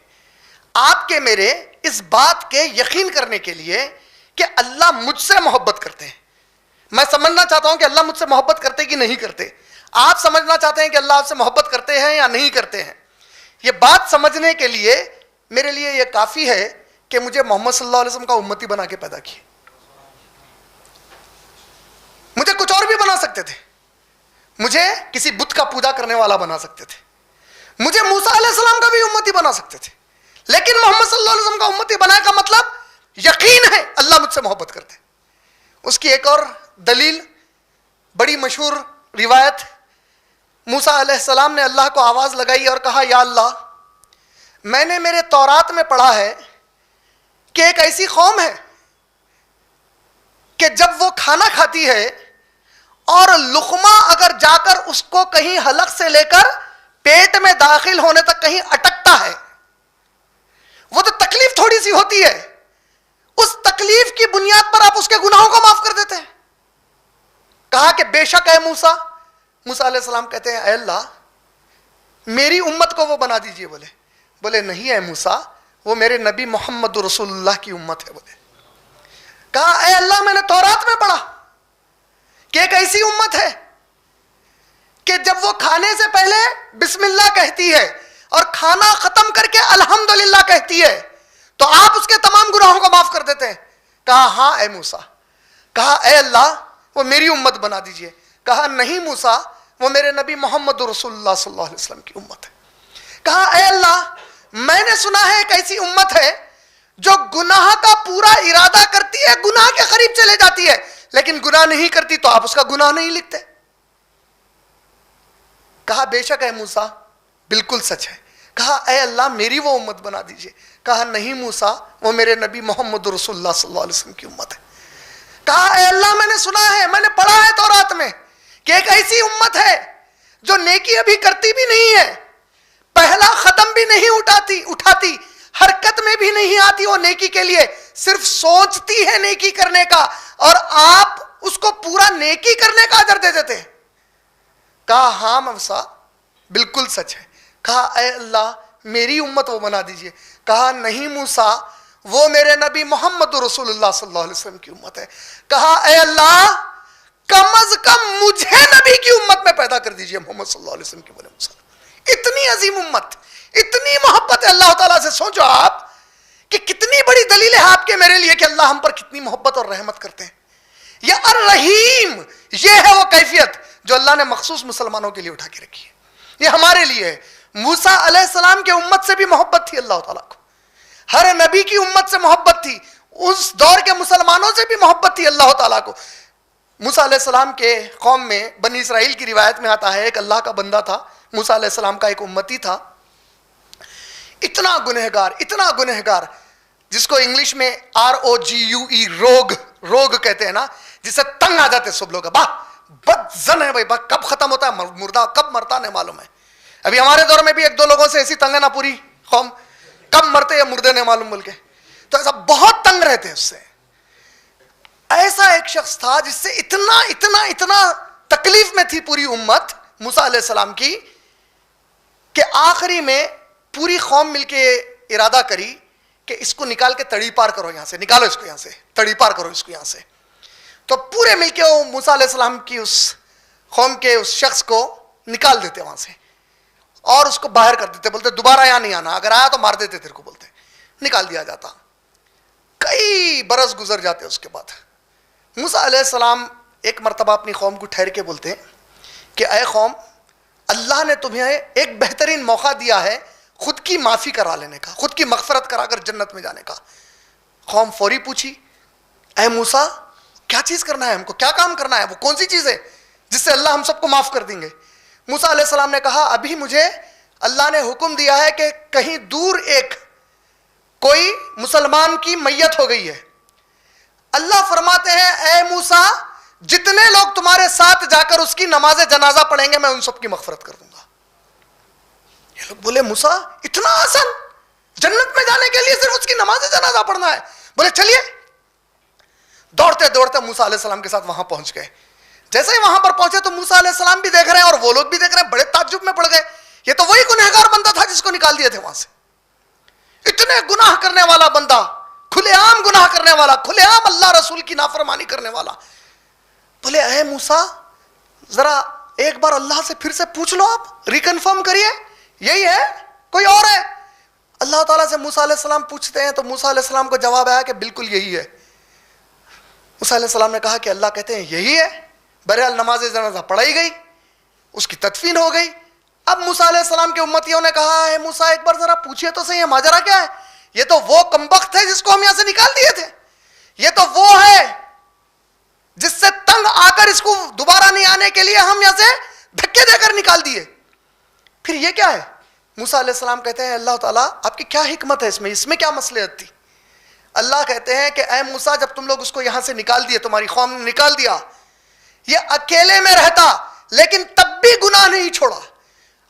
آپ کے میرے اس بات کے یقین کرنے کے لیے کہ اللہ مجھ سے محبت کرتے ہیں. میں سمجھنا چاہتا ہوں کہ اللہ مجھ سے محبت کرتے کہ نہیں کرتے. آپ سمجھنا چاہتے ہیں کہ اللہ آپ سے محبت کرتے ہیں یا نہیں کرتے ہیں. یہ بات سمجھنے کے لیے میرے لیے یہ کافی ہے کہ مجھے محمد صلی اللہ علیہ وسلم کا امتی بنا کے پیدا کیے. مجھے کچھ اور بھی بنا سکتے تھے, مجھے کسی بت کا پوجا کرنے والا بنا سکتے تھے, مجھے موسیٰ علیہ السلام کا بھی امتی بنا سکتے تھے, لیکن محمد صلی اللہ علیہ وسلم کا امتی بنانے کا مطلب یقین ہے اللہ مجھ سے محبت کرتے ہیں. اس کی ایک اور دلیل, بڑی مشہور روایت, موسیٰ علیہ السلام نے اللہ کو آواز لگائی اور کہا یا اللہ, میں نے میرے تورات میں پڑھا ہے کہ ایک ایسی قوم ہے کہ جب وہ کھانا کھاتی ہے اور لقمہ اگر جا کر اس کو کہیں حلق سے لے کر پیٹ میں داخل ہونے تک کہیں اٹکتا ہے, وہ تو تکلیف تھوڑی سی ہوتی ہے, اس تکلیف کی بنیاد پر آپ اس کے گناہوں کو معاف کر دیتے ہیں. کہا کہ بے شک ہے موسیٰ. موسیٰ علیہ السلام کہتے ہیں اے اللہ میری امت کو وہ بنا دیجئے. بولے نہیں ہے موسیٰ, وہ میرے نبی محمد رسول اللہ کی امت ہے. بولے کہا اے اللہ میں نے تورات میں پڑھا کہ ایک ایسی امت ہے کہ جب وہ کھانے سے پہلے بسم اللہ کہتی ہے اور کھانا ختم کر کے الحمدللہ کہتی ہے تو آپ اس کے تمام گناہوں کو معاف کر دیتے ہیں؟ کہا ہاں اے موسیٰ. کہا اے اللہ وہ میری امت بنا دیجئے. کہا نہیں موسیٰ وہ میرے نبی محمد رسول اللہ صلی اللہ علیہ وسلم کی امت ہے. کہا اے اللہ میں نے سنا ہے ایک ایسی امت ہے جو گناہ کا پورا ارادہ کرتی ہے, گناہ کے قریب چلے جاتی ہے, لیکن گناہ نہیں کرتی تو آپ اس کا گناہ نہیں لکھتے. کہا بے شک اے موسیٰ بالکل سچ ہے. کہا اے اللہ میری وہ امت بنا دیجئے. کہا نہیں موسیٰ وہ میرے نبی محمد رسول اللہ صلی اللہ علیہ وسلم کی امت ہے. کہا اے اللہ میں نے سنا ہے, میں نے پڑھا ہے تورات میں کہ ایک ایسی امت ہے جو نیکی ابھی کرتی بھی نہیں ہے, پہلا قدم بھی نہیں اٹھاتی, حرکت میں بھی نہیں آتی وہ نیکی کے لیے, صرف سوچتی ہے نیکی کرنے کا اور آپ اس کو پورا نیکی کرنے کا اجر دے دیتے ہیں. کہا ہاں موسیٰ بالکل سچ ہے. کہا اے اللہ میری امت وہ بنا دیجئے. کہا نہیں موسیٰ وہ میرے نبی محمد رسول اللہ صلی اللہ علیہ وسلم کی امت ہے. کہا اے اللہ کم از کم مجھے نبی کی امت میں پیدا کر دیجئے محمد صلی اللہ علیہ وسلم کی. بولے موسیٰ اتنی عظیم امت, اتنی محبت ہے اللہ تعالیٰ سے. سوچو آپ کہ کتنی بڑی دلیل ہے آپ کے میرے لیے کہ اللہ ہم پر کتنی محبت اور رحمت کرتے ہیں. یہ الرحیم, یہ ہے وہ کیفیت جو اللہ نے مخصوص مسلمانوں کے لیے اٹھا کے رکھی ہے. یہ ہمارے لیے ہے. موسیٰ علیہ السلام کے امت سے بھی محبت تھی اللہ تعالیٰ کو, ہر نبی کی امت سے محبت تھی, اس دور کے مسلمانوں سے بھی محبت تھی اللہ تعالیٰ کو. موسیٰ علیہ السلام کے قوم میں بنی اسرائیل کی روایت میں آتا ہے ایک اللہ کا بندہ تھا, موسیٰ علیہ السلام کا ایک امتی تھا, اتنا گنہگار جس کو انگلش میں ROGUE روگ کہتے ہیں نا, جس سے تنگ آ جاتے سب لوگ. بد زن ہے بھائی, کب ختم ہوتا ہے مردہ, کب مرتا نہیں معلوم ہے. ابھی ہمارے دور میں بھی ایک دو لوگوں سے ایسی تنگ ہے نا پوری قوم, کب مرتے یا مردے نہیں معلوم بول کے, تو ایسا بہت تنگ رہتے ہیں اس سے. ایسا ایک شخص تھا جس سے اتنا تکلیف میں تھی پوری امت موسیٰ علیہ السلام کی کہ آخری میں پوری قوم مل کے ارادہ کری کہ اس کو نکال کے تڑی پار کرو, یہاں سے نکالو اس کو, یہاں سے تڑی پار کرو اس کو یہاں سے. تو پورے مل کے وہ موسیٰ علیہ السلام کی اس قوم کے اس شخص کو نکال دیتے وہاں سے اور اس کو باہر کر دیتے, بولتے دوبارہ یہاں نہیں آنا, اگر آیا تو مار دیتے تیرے کو, بولتے نکال دیا جاتا. کئی برس گزر جاتے. اس کے بعد موسیٰ علیہ السلام ایک مرتبہ اپنی قوم کو ٹھہر کے بولتے ہیں کہ اے قوم اللہ نے تمہیں ایک بہترین موقع دیا ہے خود کی معافی کرا لینے کا, خود کی مغفرت کرا کر جنت میں جانے کا. قوم فوری پوچھی اے موسیٰ کیا چیز کرنا ہے ہم کو, کیا کام کرنا ہے, وہ کون سی چیز ہے جس سے اللہ ہم سب کو معاف کر دیں گے. موسیٰ علیہ السلام نے کہا ابھی مجھے اللہ نے حکم دیا ہے کہ کہیں دور ایک کوئی مسلمان کی میت ہو گئی ہے. اللہ فرماتے ہیں اے موسیٰ جتنے لوگ تمہارے ساتھ جا کر اس کی نماز جنازہ پڑھیں گے میں ان سب کی مغفرت کر دوں گا. یہ لوگ بولے موسیٰ اتنا آسان, جنت میں جانے کے لیے صرف اس کی نماز جنازہ پڑھنا ہے. بولے چلیے. دوڑتے موسیٰ علیہ السلام کے ساتھ وہاں پہنچ گئے. جیسے ہی وہاں پر پہنچے تو موسیٰ علیہ السلام بھی دیکھ رہے ہیں اور وہ لوگ بھی دیکھ رہے ہیں, بڑے تعجب میں پڑ گئے. یہ تو وہی گنہگار بندہ تھا جس کو نکال دیے تھے وہاں سے. اتنے گناہ کرنے والا بندہ, کھلے عام گناہ کرنے والا, کھلے عام اللہ رسول کی نافرمانی کرنے والا. بولے اے موسیٰ ذرا ایک بار اللہ سے پھر سے پوچھ لو, آپ ریکنفرم کریے یہی ہے کوئی اور ہے. اللہ تعالیٰ سے موسیٰ علیہ السلام پوچھتے ہیں تو موسیٰ علیہ السلام کو جواب آیا کہ بالکل یہی ہے. موسیٰ علیہ السلام نے کہا کہ اللہ کہتے ہیں یہی ہے. بہرحال نماز جنازہ پڑھائی گئی, اس کی تدفین ہو گئی. اب موسیٰ علیہ السلام کے امتیوں نے کہا اے موسیٰ ایک بار ذرا پوچھئے تو صحیح ہے ماجرا کیا ہے. یہ تو وہ کمبخت ہے جس کو ہم یہاں سے نکال دیے تھے, یہ تو وہ ہے جس سے تنگ آ کر اس کو دوبارہ نہیں آنے کے لیے ہم یہاں سے دھکے دے کر نکال دیے. پھر یہ کیا ہے؟ موسیٰ علیہ السلام کہتے ہیں اللہ تعالیٰ آپ کی کیا حکمت ہے اس میں کیا مصلحت تھی؟ اللہ کہتے ہیں کہ اے موسیٰ جب تم لوگ اس کو یہاں سے نکال دیے, تمہاری قوم نے نکال دیا, یہ اکیلے میں رہتا لیکن تب بھی گناہ نہیں چھوڑا.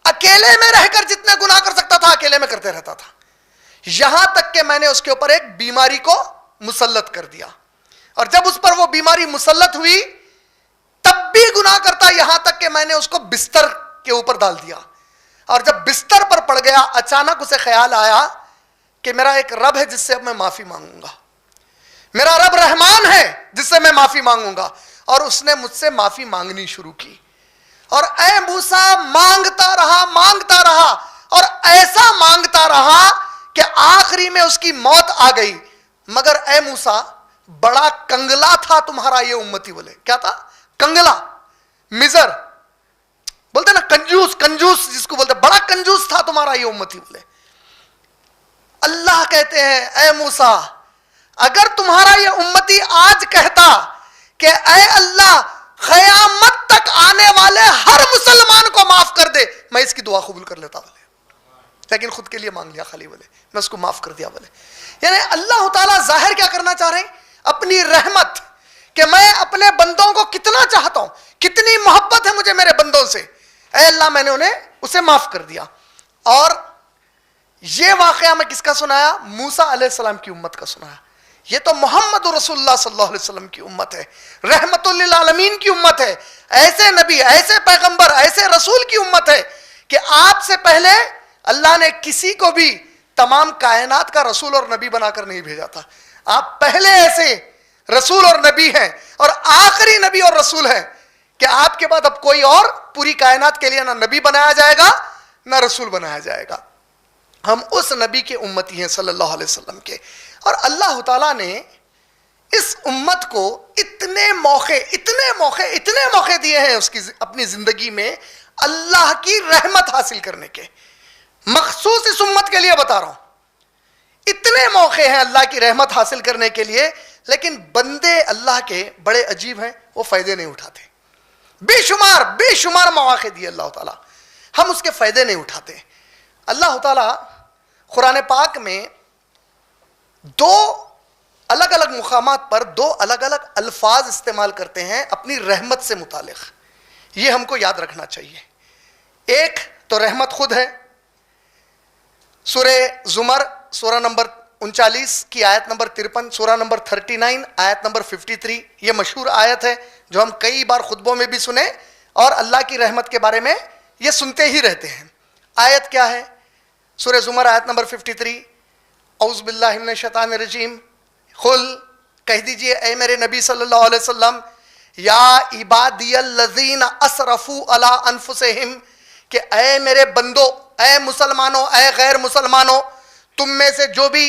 اکیلے میں رہ کر جتنے گناہ کر سکتا تھا اکیلے میں کرتے رہتا تھا, یہاں تک کہ میں نے اس کے اوپر ایک بیماری کو مسلط کر دیا, اور جب اس پر وہ بیماری مسلط ہوئی تب بھی گناہ کرتا, یہاں تک کہ میں نے اس کو بستر کے اوپر ڈال دیا. اور جب بستر پر پڑ گیا اچانک اسے خیال آیا کہ میرا ایک رب ہے جس سے اب میں معافی مانگوں گا, میرا رب رحمان ہے جس سے میں معافی مانگوں گا. اور اس نے مجھ سے معافی مانگنی شروع کی. اور اے موسیٰ مانگتا رہا اور ایسا مانگتا رہا کہ آخری میں اس کی موت آ گئی. مگر اے موسیٰ بڑا کنگلا تھا تمہارا یہ امتی. بولے کیا تھا؟ کنگلا, مزر بولتے نا, کنجوس جس کو بولتے, بڑا کنجوس تھا تمہارا یہ امتی. بولے اللہ کہتے ہیں اے موسیٰ اگر تمہارا یہ امتی آج کہتا کہ اے اللہ قیامت تک آنے والے ہر مسلمان کو معاف کر دے, میں اس کی دعا قبول کر لیتا. بولے لیکن خود کے لیے مانگ لیا خالی. بولے میں اس کو معاف کر دیا. بولے یعنی اللہ تعالیٰ ظاہر کیا کرنا چاہ رہے ہیں؟ اپنی رحمت, کہ میں اپنے بندوں کو کتنا چاہتا ہوں, کتنی محبت ہے مجھے میرے بندوں سے. اے اللہ میں نے اسے معاف کر دیا. اور یہ واقعہ میں کس کا سنایا؟ موسیٰ علیہ السلام کی امت کا سنایا. یہ تو محمد رسول اللہ صلی اللہ علیہ وسلم کی امت ہے, رحمت للعالمین کی امت ہے. ایسے نبی, ایسے پیغمبر, ایسے رسول کی امت ہے کہ آپ سے پہلے اللہ نے کسی کو بھی تمام کائنات کا رسول اور نبی بنا کر نہیں بھیجا تھا. آپ پہلے ایسے رسول اور نبی ہیں اور آخری نبی اور رسول ہیں کہ آپ کے بعد اب کوئی اور پوری کائنات کے لیے نہ نبی بنایا جائے گا نہ رسول بنایا جائے گا. ہم اس نبی کے امتی ہیں صلی اللہ علیہ وسلم کے. اور اللہ تعالیٰ نے اس امت کو اتنے موقع دیے ہیں اس کی اپنی زندگی میں اللہ کی رحمت حاصل کرنے کے. مخصوص اس امت کے لیے بتا رہا ہوں, اتنے موقع ہیں اللہ کی رحمت حاصل کرنے کے لیے, لیکن بندے اللہ کے بڑے عجیب ہیں, وہ فائدے نہیں اٹھاتے. بے شمار مواقع دیے اللہ تعالیٰ, ہم اس کے فائدے نہیں اٹھاتے. اللہ تعالیٰ قرآن پاک میں دو الگ الگ مقامات پر دو الگ الگ الفاظ استعمال کرتے ہیں اپنی رحمت سے متعلق. یہ ہم کو یاد رکھنا چاہیے. ایک تو رحمت خود ہے, سورہ زمر سورہ نمبر 39 کی آیت نمبر 53, سورہ نمبر 39 آیت نمبر 53. یہ مشہور آیت ہے جو ہم کئی بار خطبوں میں بھی سنے اور اللہ کی رحمت کے بارے میں یہ سنتے ہی رہتے ہیں. آیت کیا ہے؟ سورہ زمر آیت نمبر 53, اعوذ باللہ من الشیطان الرجیم, قل کہہ دیجئے اے میرے نبی صلی اللہ علیہ وسلم, یا عبادی الذین اسرفوا علی انفسہم, کہ اے میرے بندو, اے مسلمانوں, اے غیر مسلمانوں, تم میں سے جو بھی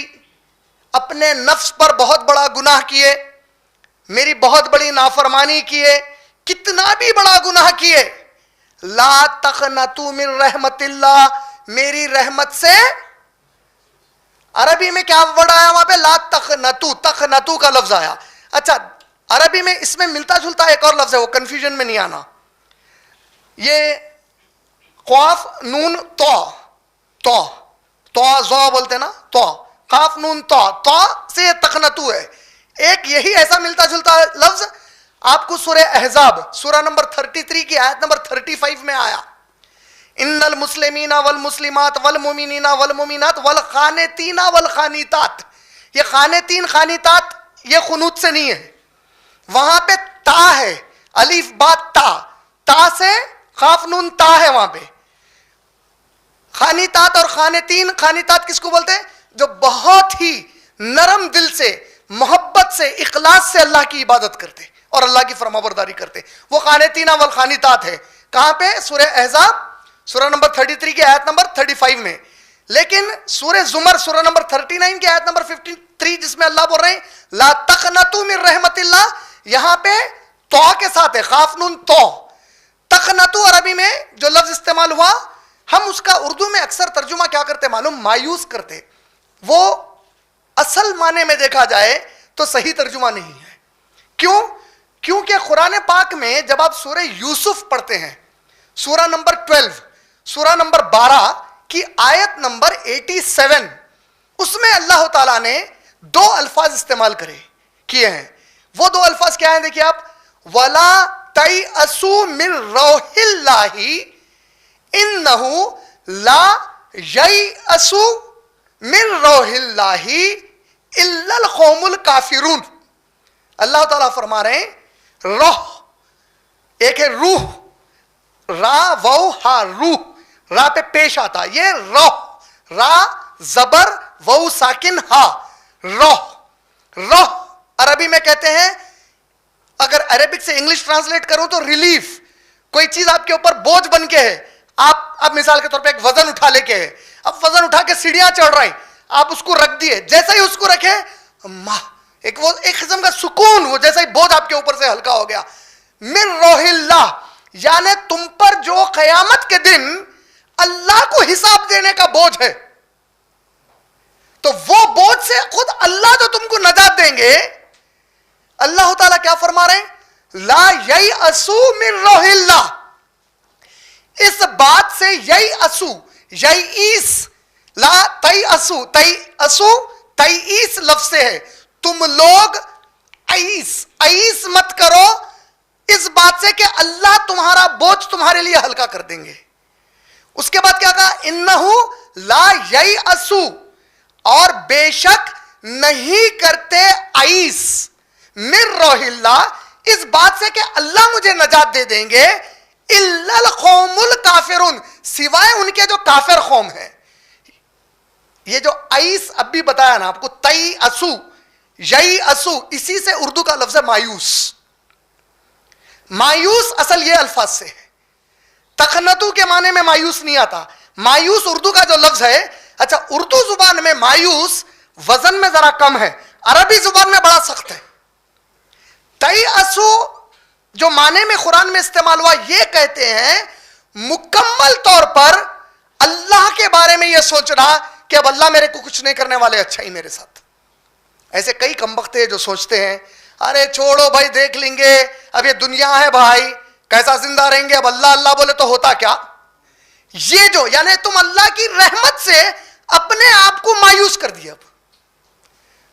اپنے نفس پر بہت بڑا گناہ کیے, میری بہت بڑی نافرمانی کیے, کتنا بھی بڑا گناہ کیے, لا تقنطوا من رحمت اللہ, میری رحمت سے. عربی میں کیا ورڈ آیا وہاں پہ؟ لا تقنطوا, تقنطوا کا لفظ آیا. اچھا عربی میں اس میں ملتا جلتا ایک اور لفظ ہے, وہ کنفیوژن میں نہیں آنا. یہ قاف نون تو زو بولتے نا, تو قاف نون تو سے یہ تقنطوا ہے. ایک یہی ایسا ملتا جلتا لفظ آپ کو سورہ احزاب سورہ نمبر 33 کی آیت نمبر 35 میں آیا, ان المسلمین والمسلمات والمؤمنین والمؤمنات والقانتین والقانتات. یہ قانتین قانتات یہ قنوت سے نہیں ہے, وہاں پہ تا ہے, الف با تا سے قاف نون تا ہے وہاں پہ. قانتات اور قانتات کس کو بولتے ہیں؟ جو بہت ہی نرم دل سے, محبت سے, اخلاص سے اللہ کی عبادت کرتے اور اللہ کی فرمانبرداری کرتے, وہ قانتین والقانتات ہے. کہاں پہ؟ سورہ احزاب سورہ نمبر 33 کی آیت نمبر 35 میں. لیکن سورہ زمر سورہ نمبر 39 کی آیت نمبر 53 جس میں اللہ بول رہے ہیں لا تقنطوا من رحمت اللہ, یہاں پہ تو کے ساتھ ہے, قاف نون تو. تقنطوا عربی میں جو لفظ استعمال ہوا, ہم اس کا اردو میں اکثر ترجمہ کیا کرتے معلوم؟ مایوس کرتے. وہ اصل معنی میں دیکھا جائے تو صحیح ترجمہ نہیں ہے. کیوں؟ کیونکہ قرآن پاک میں جب آپ سورہ یوسف پڑھتے ہیں, سورہ نمبر 12 سورہ نمبر 12 کی آیت نمبر 87, اس میں اللہ تعالیٰ نے دو الفاظ استعمال کیے ہیں. وہ دو الفاظ کیا ہیں دیکھیے آپ, وَلَا تَيْأَسُوا مِن رَوْحِ اللَّهِ إِنَّهُ لَا يَيْأَسُ مِن رَوْحِ اللَّهِ إِلَّا الْقَوْمُ الْكَافِرُونَ. اللہ تعالیٰ فرما رہے ہیں روح, ایک ہے روح, را وو ہا, روح را پہ پیش آتا, یہ روح, را زبر وو ساکن ہا, روح. روح عربی میں کہتے ہیں اگر عربک سے انگلش ٹرانسلیٹ کروں تو ریلیف. کوئی چیز آپ کے اوپر بوجھ بن کے ہے, آپ اب مثال کے طور پہ ایک وزن اٹھا لے کے ہے, اب وزن اٹھا کے سیڑھیاں چڑھ رہے ہیں, آپ اس کو رکھ دیے, جیسا ہی اس کو رکھے ایک قسم کا سکون, وہ جیسا ہی بوجھ آپ کے اوپر سے ہلکا ہو گیا. من روح اللہ, یعنی تم پر جو قیامت کے دن اللہ کو حساب دینے کا بوجھ ہے, تو وہ بوجھ سے خود اللہ جو تم کو نجات دیں گے. اللہ تعالیٰ کیا فرما رہے ہیں؟ لا ییأسو من روح اللہ. اس بات سے ییأسو, ییئس, لا تیأسو, تیئس لفظ سے ہے, تم لوگ ایس مت کرو اس بات سے کہ اللہ تمہارا بوجھ تمہارے لیے ہلکا کر دیں گے. اس کے بعد کیا کہا؟ انہو لا ییأسو, اور بے شک نہیں کرتے ایس, من روح اللہ, اس بات سے کہ اللہ مجھے نجات دے دیں گے, الا القوم الکافرون, سوائے ان کے جو کافر قوم ہیں. یہ جو ایس اب بھی بتایا نا آپ کو, تیأسو, ییأسو, اسی سے اردو کا لفظ ہے مایوس. مایوس اصل یہ الفاظ سے ہے, تقنطو کے معنی میں مایوس نہیں آتا. مایوس اردو کا جو لفظ ہے, اچھا اردو زبان میں مایوس وزن میں ذرا کم ہے, عربی زبان میں بڑا سخت ہے. تیأسو جو معنی میں قرآن میں استعمال ہوا, یہ کہتے ہیں مکمل طور پر اللہ کے بارے میں یہ سوچنا کہ اب اللہ میرے کو کچھ نہیں کرنے والے, اچھا ہی میرے ساتھ. ایسے کئی کمبخت ہیں جو سوچتے ہیں ارے چھوڑو بھائی دیکھ لیں گے, اب یہ دنیا ہے بھائی, کیسا زندہ رہیں گے, اب اللہ اللہ بولے تو ہوتا کیا. یہ جو یعنی تم اللہ کی رحمت سے اپنے آپ کو مایوس کر دیا. اب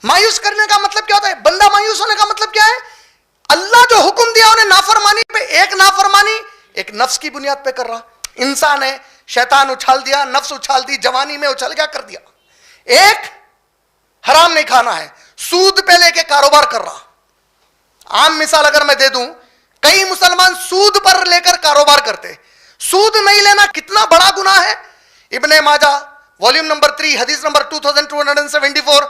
مایوس کرنے کا مطلب کیا ہوتا ہے؟ بندہ مایوس ہونے کا مطلب کیا ہے؟ اللہ جو حکم دیا انہیں نافرمانی پہ, ایک نافرمانی ایک نفس کی بنیاد پہ کر رہا. انسان ہے, شیطان اچھال دیا, نفس اچھال دی, جوانی میں اچھال کیا کر دیا. ایک حرام نہیں کھانا ہے, سود پہ لے کے کاروبار کر رہا. عام مثال اگر میں دے دوں, کئی مسلمان سود پر لے کر کاروبار کرتے. سود نہیں لینا کتنا بڑا گناہ ہے. ابن ماجہ والیوم نمبر 3 حدیث نمبر 2274,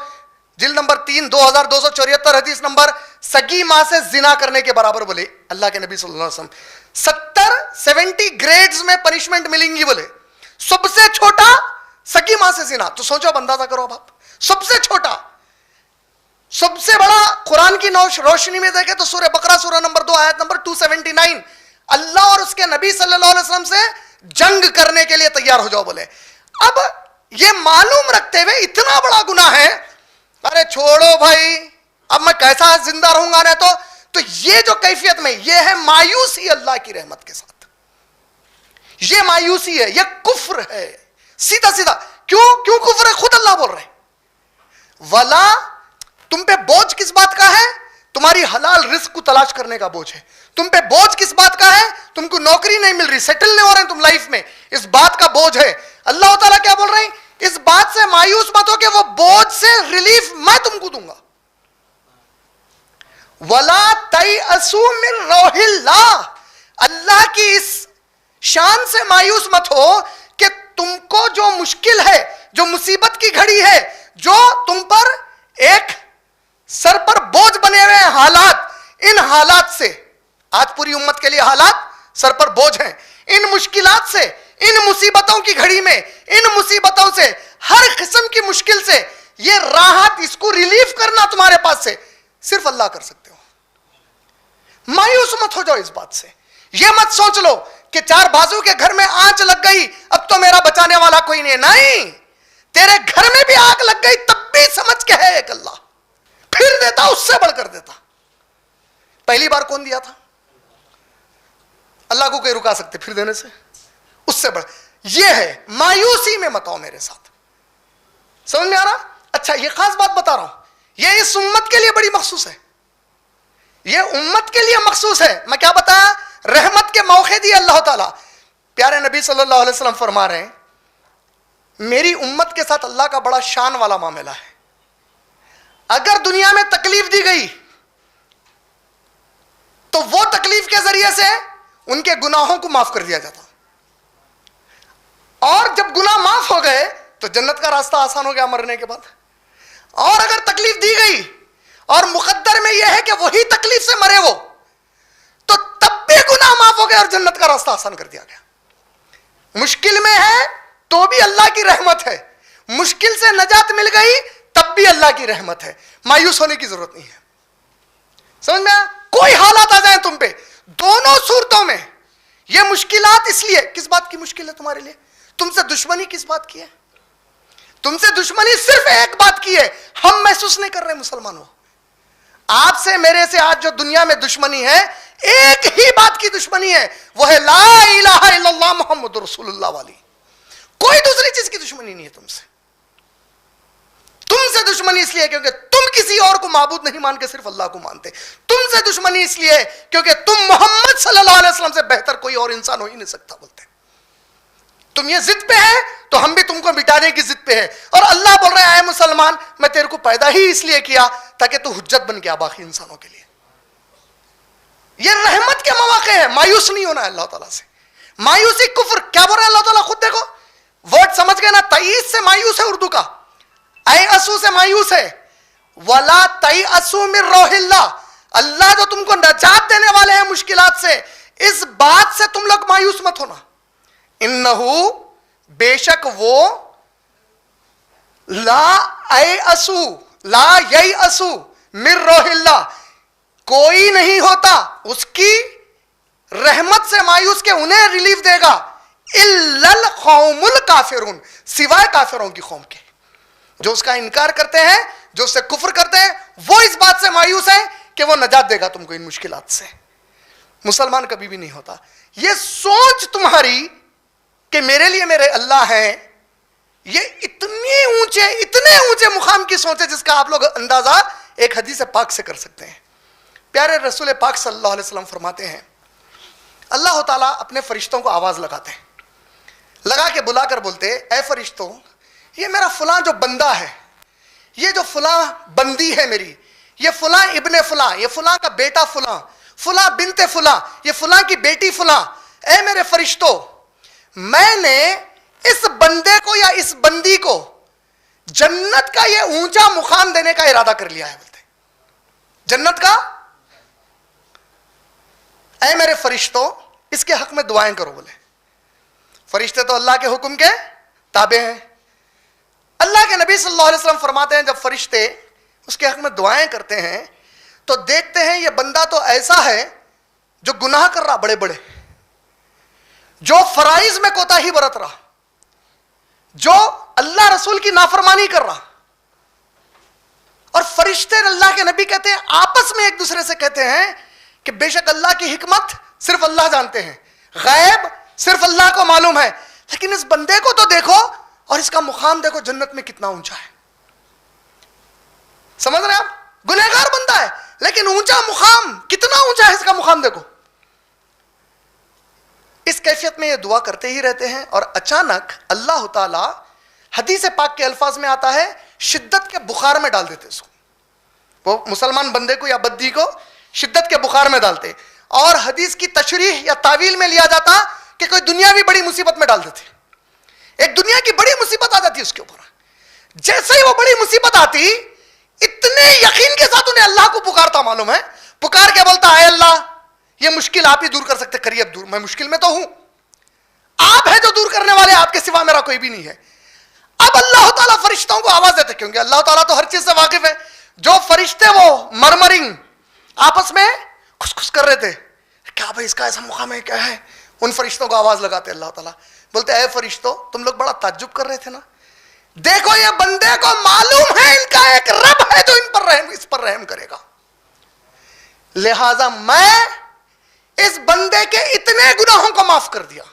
جلد نمبر 3 2274 حدیث نمبر, سگی ماں سے زنا کرنے کے برابر بولے اللہ کے نبی صلی اللہ علیہ وسلم. 70 گریڈز میں پنشمنٹ ملیں گی بولے. سب سے چھوٹا سگی ماں سے زنا, تو سوچو اب اندازہ کرو اب آپ, سب سے چھوٹا. سب سے بڑا قرآن کی روشنی میں دیکھیں تو سورہ بقرہ سورہ نمبر 2 آیت نمبر 279, اللہ اور اس کے نبی صلی اللہ علیہ وسلم سے جنگ کرنے کے لیے تیار ہو جاؤ بولے. اب یہ معلوم رکھتے ہوئے اتنا بڑا گناہ ہے, ارے چھوڑو بھائی اب میں کیسا زندہ رہوں گا. نہ تو یہ جو کیفیت میں, یہ ہے مایوسی اللہ کی رحمت کے ساتھ. یہ مایوسی ہے, یہ کفر ہے سیدھا سیدھا. کیوں کفر ہے؟ خود اللہ بول رہے ہیں ولا, تم پہ بوجھ کس بات کا ہے؟ تمہاری حلال رزق کو تلاش کرنے کا بوجھ ہے. تم پہ بوجھ کس بات کا ہے؟ تم کو نوکری نہیں مل رہی, سیٹل نہیں ہو رہے تم لائف میں, اس بات کا بوجھ ہے. اللہ تعالیٰ کیا بول رہے ہیں؟ اس بات سے مایوس مت ہو کہ وہ بوجھ سے ریلیف میں تم کو دوں گا. ولا تیأسو من روح اللہ, اللہ کی اس شان سے مایوس مت ہو کہ تم کو جو مشکل ہے, جو مصیبت کی گھڑی ہے, جو تم پر ایک سر پر بوجھ بنے ہوئے ہیں حالات, ان حالات سے, آج پوری امت کے لیے حالات سر پر بوجھ ہیں, ان مشکلات سے, ان مصیبتوں کی گھڑی میں, ان مصیبتوں سے, ہر قسم کی مشکل سے یہ راحت, اس کو ریلیف کرنا تمہارے پاس سے صرف اللہ کر سکتے ہو. مایوس مت ہو جاؤ اس بات سے. یہ مت سوچ لو کہ 4 بازو کے گھر میں آنچ لگ گئی اب تو میرا بچانے والا کوئی نہیں. نہیں, تیرے گھر میں بھی آگ لگ گئی تب بھی سمجھ کے ہے ایک اللہ, پھر دیتا اس سے بڑھ کر دیتا. پہلی بار کون دیا تھا؟ اللہ کو کوئی رکا سکتے پھر دینے سے؟ اس سے بڑھ. یہ ہے مایوسی میں مت آؤ میرے ساتھ. سمجھ میں آ رہا؟ اچھا یہ خاص بات بتا رہا ہوں, یہ اس امت کے لیے بڑی مخصوص ہے, یہ امت کے لیے مخصوص ہے. میں کیا بتایا؟ رحمت کے موقع دیے اللہ تعالیٰ. پیارے نبی صلی اللہ علیہ وسلم فرما رہے ہیں میری امت کے ساتھ اللہ کا بڑا شان والا معاملہ ہے. اگر دنیا میں تکلیف دی گئی تو وہ تکلیف کے ذریعے سے ان کے گناہوں کو معاف کر دیا جاتا, اور جب گناہ معاف ہو گئے تو جنت کا راستہ آسان ہو گیا مرنے کے بعد. اور اگر تکلیف دی گئی اور مقدر میں یہ ہے کہ وہی تکلیف سے مرے وہ, تو تب بھی گناہ معاف ہو گئے اور جنت کا راستہ آسان کر دیا گیا. مشکل میں ہے تو بھی اللہ کی رحمت ہے, مشکل سے نجات مل گئی تب بھی اللہ کی رحمت ہے. مایوس ہونے کی ضرورت نہیں ہے. سمجھ میں آیا؟ کوئی حالات آ جائیں تم پہ, دونوں صورتوں میں یہ مشکلات اس لیے, کس بات کی مشکل ہے تمہارے لیے؟ تم سے دشمنی کس بات کی ہے؟ تم سے دشمنی صرف ایک بات کی ہے, ہم محسوس نہیں کر رہے مسلمانوں. آپ سے میرے سے آج جو دنیا میں دشمنی ہے ایک ہی بات کی دشمنی ہے, وہ ہے لا الہ الا اللہ محمد رسول اللہ والی. کوئی دوسری چیز کی دشمنی نہیں ہے تم سے. تم سے دشمنی اس لیے کیونکہ تم کسی اور کو معبود نہیں مان کے صرف اللہ کو مانتے. تم سے دشمنی اس لیے کیونکہ تم محمد صلی اللہ علیہ وسلم سے بہتر کوئی اور انسان ہو ہی نہیں سکتا بولتے. تم یہ ضد پہ ہے تو ہم بھی تم کو مٹانے کی ضد پہ ہے. اور اللہ بول رہے ہیں اے مسلمان, میں تیرے کو پیدا ہی اس لیے کیا تاکہ تو حجت بن گیا باقی انسانوں کے لیے. یہ رحمت کے مواقع ہے, مایوس نہیں ہونا ہے اللہ تعالیٰ سے. مایوسی کفر. کیا بول رہے ہیں اللہ تعالیٰ خود دیکھو, ورڈ سمجھ گئے نا, تئیس سے مایوس ہے اردو کا, ایسو سے مایوس ہے, ولا تیأسوا من روح اللہ. اللہ جو تم کو نجات دینے والے ہیں مشکلات سے, اس بات سے تم لوگ مایوس مت ہونا. انہو بے شک وہ, لا ییأسوا من روح اللہ, کوئی نہیں ہوتا اس کی رحمت سے مایوس کہ انہیں ریلیف دے گا, الا القوم الکافرون, سوائے کافروں کی قوم کے. جو اس کا انکار کرتے ہیں, جو اس سے کفر کرتے ہیں, وہ اس بات سے مایوس ہیں کہ وہ نجات دے گا تم کو ان مشکلات سے. مسلمان کبھی بھی نہیں ہوتا. یہ سوچ تمہاری کہ میرے لیے میرے اللہ ہیں, یہ اتنے اونچے مقام کی سوچ ہے جس کا آپ لوگ اندازہ ایک حدیث پاک سے کر سکتے ہیں. پیارے رسول پاک صلی اللہ علیہ وسلم فرماتے ہیں, اللہ تعالیٰ اپنے فرشتوں کو آواز لگاتے ہیں, لگا کے بلا کر بولتے, اے فرشتوں, یہ میرا فلاں جو بندہ ہے, یہ جو فلاں بندی ہے میری, یہ فلاں ابن فلاں, یہ فلاں کا بیٹا فلاں, فلاں بنت فلاں, یہ فلاں کی بیٹی فلاں, اے میرے فرشتوں, میں نے اس بندے کو یا اس بندی کو جنت کا یہ اونچا مقام دینے کا ارادہ کر لیا ہے. بولتے جنت کا, اے میرے فرشتوں اس کے حق میں دعائیں کرو. بولے فرشتے تو اللہ کے حکم کے تابع ہیں. اللہ کے نبی صلی اللہ علیہ وسلم فرماتے ہیں جب فرشتے اس کے حق میں دعائیں کرتے ہیں تو دیکھتے ہیں یہ بندہ تو ایسا ہے جو گناہ کر رہا بڑے بڑے, جو فرائض میں کوتاہی برت رہا, جو اللہ رسول کی نافرمانی کر رہا. اور فرشتے اللہ کے نبی کہتے ہیں آپس میں ایک دوسرے سے کہتے ہیں کہ بے شک اللہ کی حکمت صرف اللہ جانتے ہیں, غیب صرف اللہ کو معلوم ہے, لیکن اس بندے کو تو دیکھو اور اس کا مقام دیکھو جنت میں کتنا اونچا ہے. سمجھ رہے ہیں آپ؟ گنہگار بندہ ہے لیکن اونچا مقام, کتنا اونچا ہے اس کا مقام دیکھو. اس کیفیت میں یہ دعا کرتے ہی رہتے ہیں اور اچانک اللہ تعالی, حدیث پاک کے الفاظ میں آتا ہے, شدت کے بخار میں ڈال دیتے اس کو. وہ مسلمان بندے کو یا بدی کو شدت کے بخار میں ڈالتے, اور حدیث کی تشریح یا تعویل میں لیا جاتا کہ کوئی دنیاوی بڑی مصیبت میں ڈال دیتے. ایک دنیا کی بڑی مصیبت آ جاتی اس کے اوپر, جیسے ہی وہ بڑی مصیبت آتی اتنے یقین کے ساتھ انہیں اللہ کو پکارتا, معلوم ہے, پکار کے بولتا اے اللہ یہ مشکل آپ ہی دور کر سکتے, کریے اب دور, میں مشکل میں تو ہوں, آپ ہیں جو دور کرنے والے, آپ کے سوا میرا کوئی بھی نہیں ہے. اب اللہ تعالیٰ فرشتوں کو آواز دیتے کیونکہ اللہ تعالیٰ تو ہر چیز سے واقف ہے. جو فرشتے وہ مرمرنگ آپس میں کھس کر رہے تھے, کیا بھائی اس کا ایسا مقام ہے, کیا ہے, ان فرشتوں کو آواز لگاتے اللہ تعالیٰ, بولتے اے فرشتوں تم لوگ بڑا تعجب کر رہے تھے نا, دیکھو یہ بندے کو معلوم ہے ان کا ایک رب ہے جو اس پر رحم کرے گا, لہذا میں اس بندے کے اتنے گناہوں کو معاف کر دیا.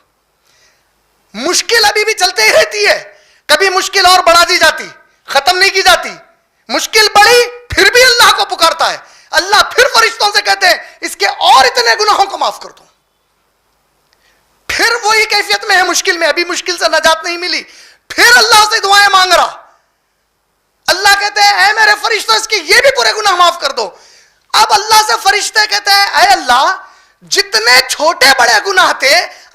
مشکل ابھی بھی چلتے ہی رہتی ہے, کبھی مشکل اور بڑھا دی جاتی, ختم نہیں کی جاتی, مشکل بڑھی پھر بھی اللہ کو پکارتا ہے, اللہ پھر فرشتوں سے کہتے ہیں اس کے اور اتنے گناہوں کو معاف کر دوں. پھر وہی کیفیت میں ہے مشکل میں, ابھی مشکل سے نجات نہیں ملی, پھر اللہ سے دعائیں مانگ رہا. اللہ کہتے ہیں اے میرے فرشتوں اس کی یہ بھی پورے گناہ معاف کر دو. اب اللہ سے فرشتے کہتے ہیں اے اللہ جتنے چھوٹے بڑے گناہ تھے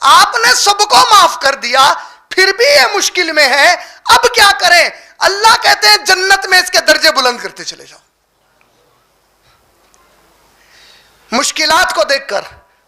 آپ نے سب کو معاف کر دیا, پھر بھی یہ مشکل میں ہے, اب کیا کریں؟ اللہ کہتے ہیں جنت میں اس کے درجے بلند کرتے چلے جاؤ. مشکلات کو دیکھ کر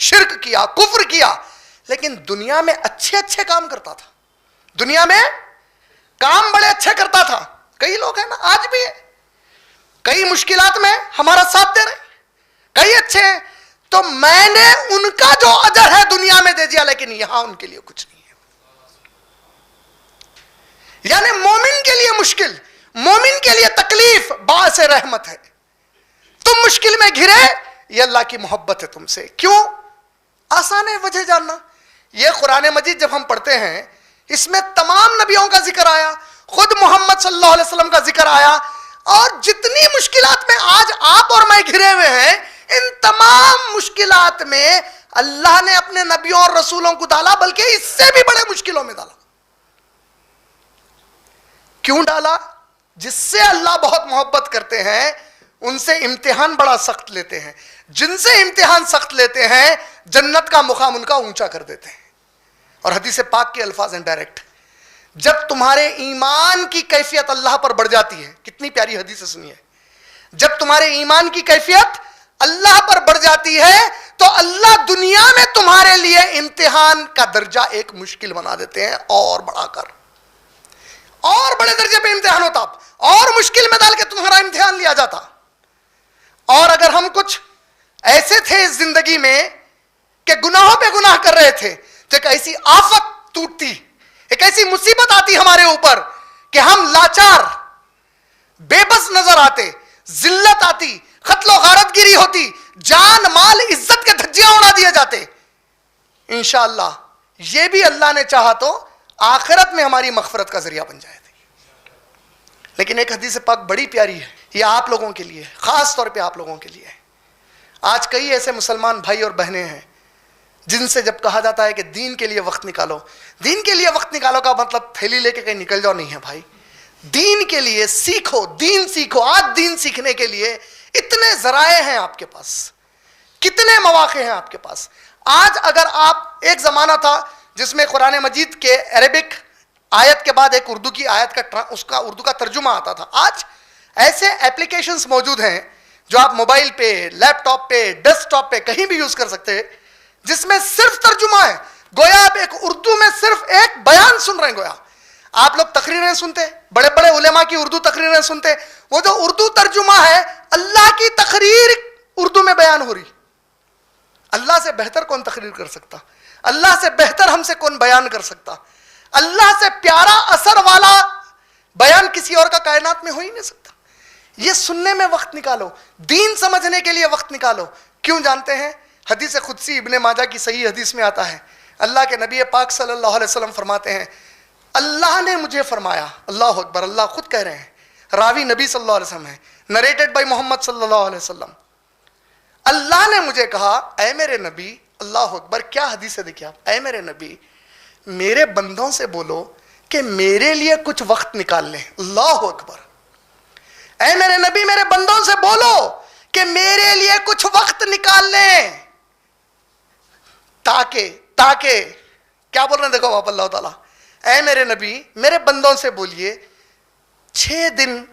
شرک کیا, کفر کیا, لیکن دنیا میں اچھے اچھے کام کرتا تھا, دنیا میں کام بڑے اچھے کرتا تھا. کئی لوگ ہیں نا آج بھی ہے, کئی مشکلات میں ہمارا ساتھ دے رہے, کئی اچھے ہیں, تو میں نے ان کا جو اجر ہے دنیا میں دے دیا, لیکن یہاں ان کے لیے کچھ نہیں ہے. یعنی مومن کے لیے مشکل, مومن کے لیے تکلیف باعث رحمت ہے. تم مشکل میں گھرے, یہ اللہ کی محبت ہے تم سے. کیوں؟ آسان ہے وجہ جاننا. یہ قرآن مجید جب ہم پڑھتے ہیں, اس میں تمام نبیوں کا ذکر آیا, خود محمد صلی اللہ علیہ وسلم کا ذکر آیا, اور جتنی مشکلات میں آج آپ اور میں گھرے ہوئے ہیں, ان تمام مشکلات میں اللہ نے اپنے نبیوں اور رسولوں کو ڈالا, بلکہ اس سے بھی بڑے مشکلوں میں ڈالا. کیوں ڈالا؟ جس سے اللہ بہت محبت کرتے ہیں ان سے امتحان بڑا سخت لیتے ہیں, جن سے امتحان سخت لیتے ہیں جنت کا مقام ان کا اونچا کر دیتے ہیں. اور حدیث پاک کے الفاظ ہیں ڈائریکٹ, جب تمہارے ایمان کی کیفیت اللہ پر بڑھ جاتی ہے, کتنی پیاری حدیث سنیے, جب تمہارے ایمان کی کیفیت اللہ پر بڑھ جاتی ہے تو اللہ دنیا میں تمہارے لیے امتحان کا درجہ ایک مشکل بنا دیتے ہیں, اور بڑھا کر, اور بڑے درجے پہ امتحان ہوتا, اور مشکل میں ڈال کے تمہارا امتحان لیا جاتا. اور اگر ہم کچھ ایسے تھے اس زندگی میں کہ گناہوں پہ گناہ کر رہے تھے, تو ایک ایسی آفت ٹوٹتی, ایک ایسی مصیبت آتی ہمارے اوپر کہ ہم لاچار بے بس نظر آتے, ذلت آتی, قتل و غارت گیری ہوتی, جان مال عزت کے دھجیاں اڑا دیے جاتے. انشاءاللہ یہ بھی اللہ نے چاہا تو آخرت میں ہماری مغفرت کا ذریعہ بن جائے. لیکن ایک حدیث پاک بڑی پیاری ہے, یہ آپ لوگوں کے لیے, خاص طور پہ آپ لوگوں کے لیے. آج کئی ایسے مسلمان بھائی اور بہنیں ہیں جن سے جب کہا جاتا ہے کہ دین کے لیے وقت نکالو, دین کے لیے وقت نکالو کا مطلب تھیلی لے کے کہیں نکل جاؤ نہیں ہے بھائی. دین کے لیے سیکھو, دین سیکھو. آج دین سیکھنے کے لیے اتنے ذرائع ہیں آپ کے پاس, کتنے مواقع ہیں آپ کے پاس. آج اگر آپ, ایک زمانہ تھا جس میں قرآن مجید کے عربک آیت کے بعد ایک اردو کی آیت کا اس کا اردو کا ترجمہ آتا تھا. آج ایسے ایپلیکیشنز موجود ہیں جو آپ موبائل پہ, لیپ ٹاپ پہ, ڈیسک ٹاپ پہ کہیں بھی یوز کر سکتے ہیں, جس میں صرف ترجمہ ہے. گویا آپ ایک اردو میں صرف ایک بیان سن رہے ہیں. گویا آپ لوگ تقریریں سنتے, بڑے بڑے علماء کی اردو تقریریں سنتے, وہ جو اردو ترجمہ ہے اللہ کی تقریر اردو میں بیان ہو رہی. اللہ سے بہتر کون تقریر کر سکتا, اللہ سے بہتر ہم سے کون بیان کر سکتا, اللہ سے پیارا اثر والا بیان کسی اور کا کائنات میں ہو ہی نہیں سکتا. یہ سننے میں وقت نکالو, دین سمجھنے کے لیے وقت نکالو. کیوں جانتے ہیں؟ حدیث قدسی ابن ماجہ کی صحیح حدیث میں آتا ہے, اللہ کے نبی پاک صلی اللہ علیہ وسلم فرماتے ہیں, اللہ نے مجھے فرمایا, اللہ اکبر, اللہ خود کہہ رہے ہیں, راوی نبی صلی اللہ علیہ وسلم ہے, نریٹڈ بائی محمد صلی اللہ علیہ وسلم, اللہ نے مجھے کہا اے میرے نبی, اللہ اکبر, کیا حدیث ہے دیکھیں آپ, اے میرے نبی میرے بندوں سے بولو کہ میرے لیے کچھ وقت نکال لیں. اللہ اکبر, اے میرے نبی میرے بندوں سے بولو کہ میرے لیے کچھ وقت نکال لیں, تاکہ کیا بول رہے ہیں دیکھو آپ اللہ تعالیٰ, اے میرے نبی میرے بندوں سے بولیے 6 دن,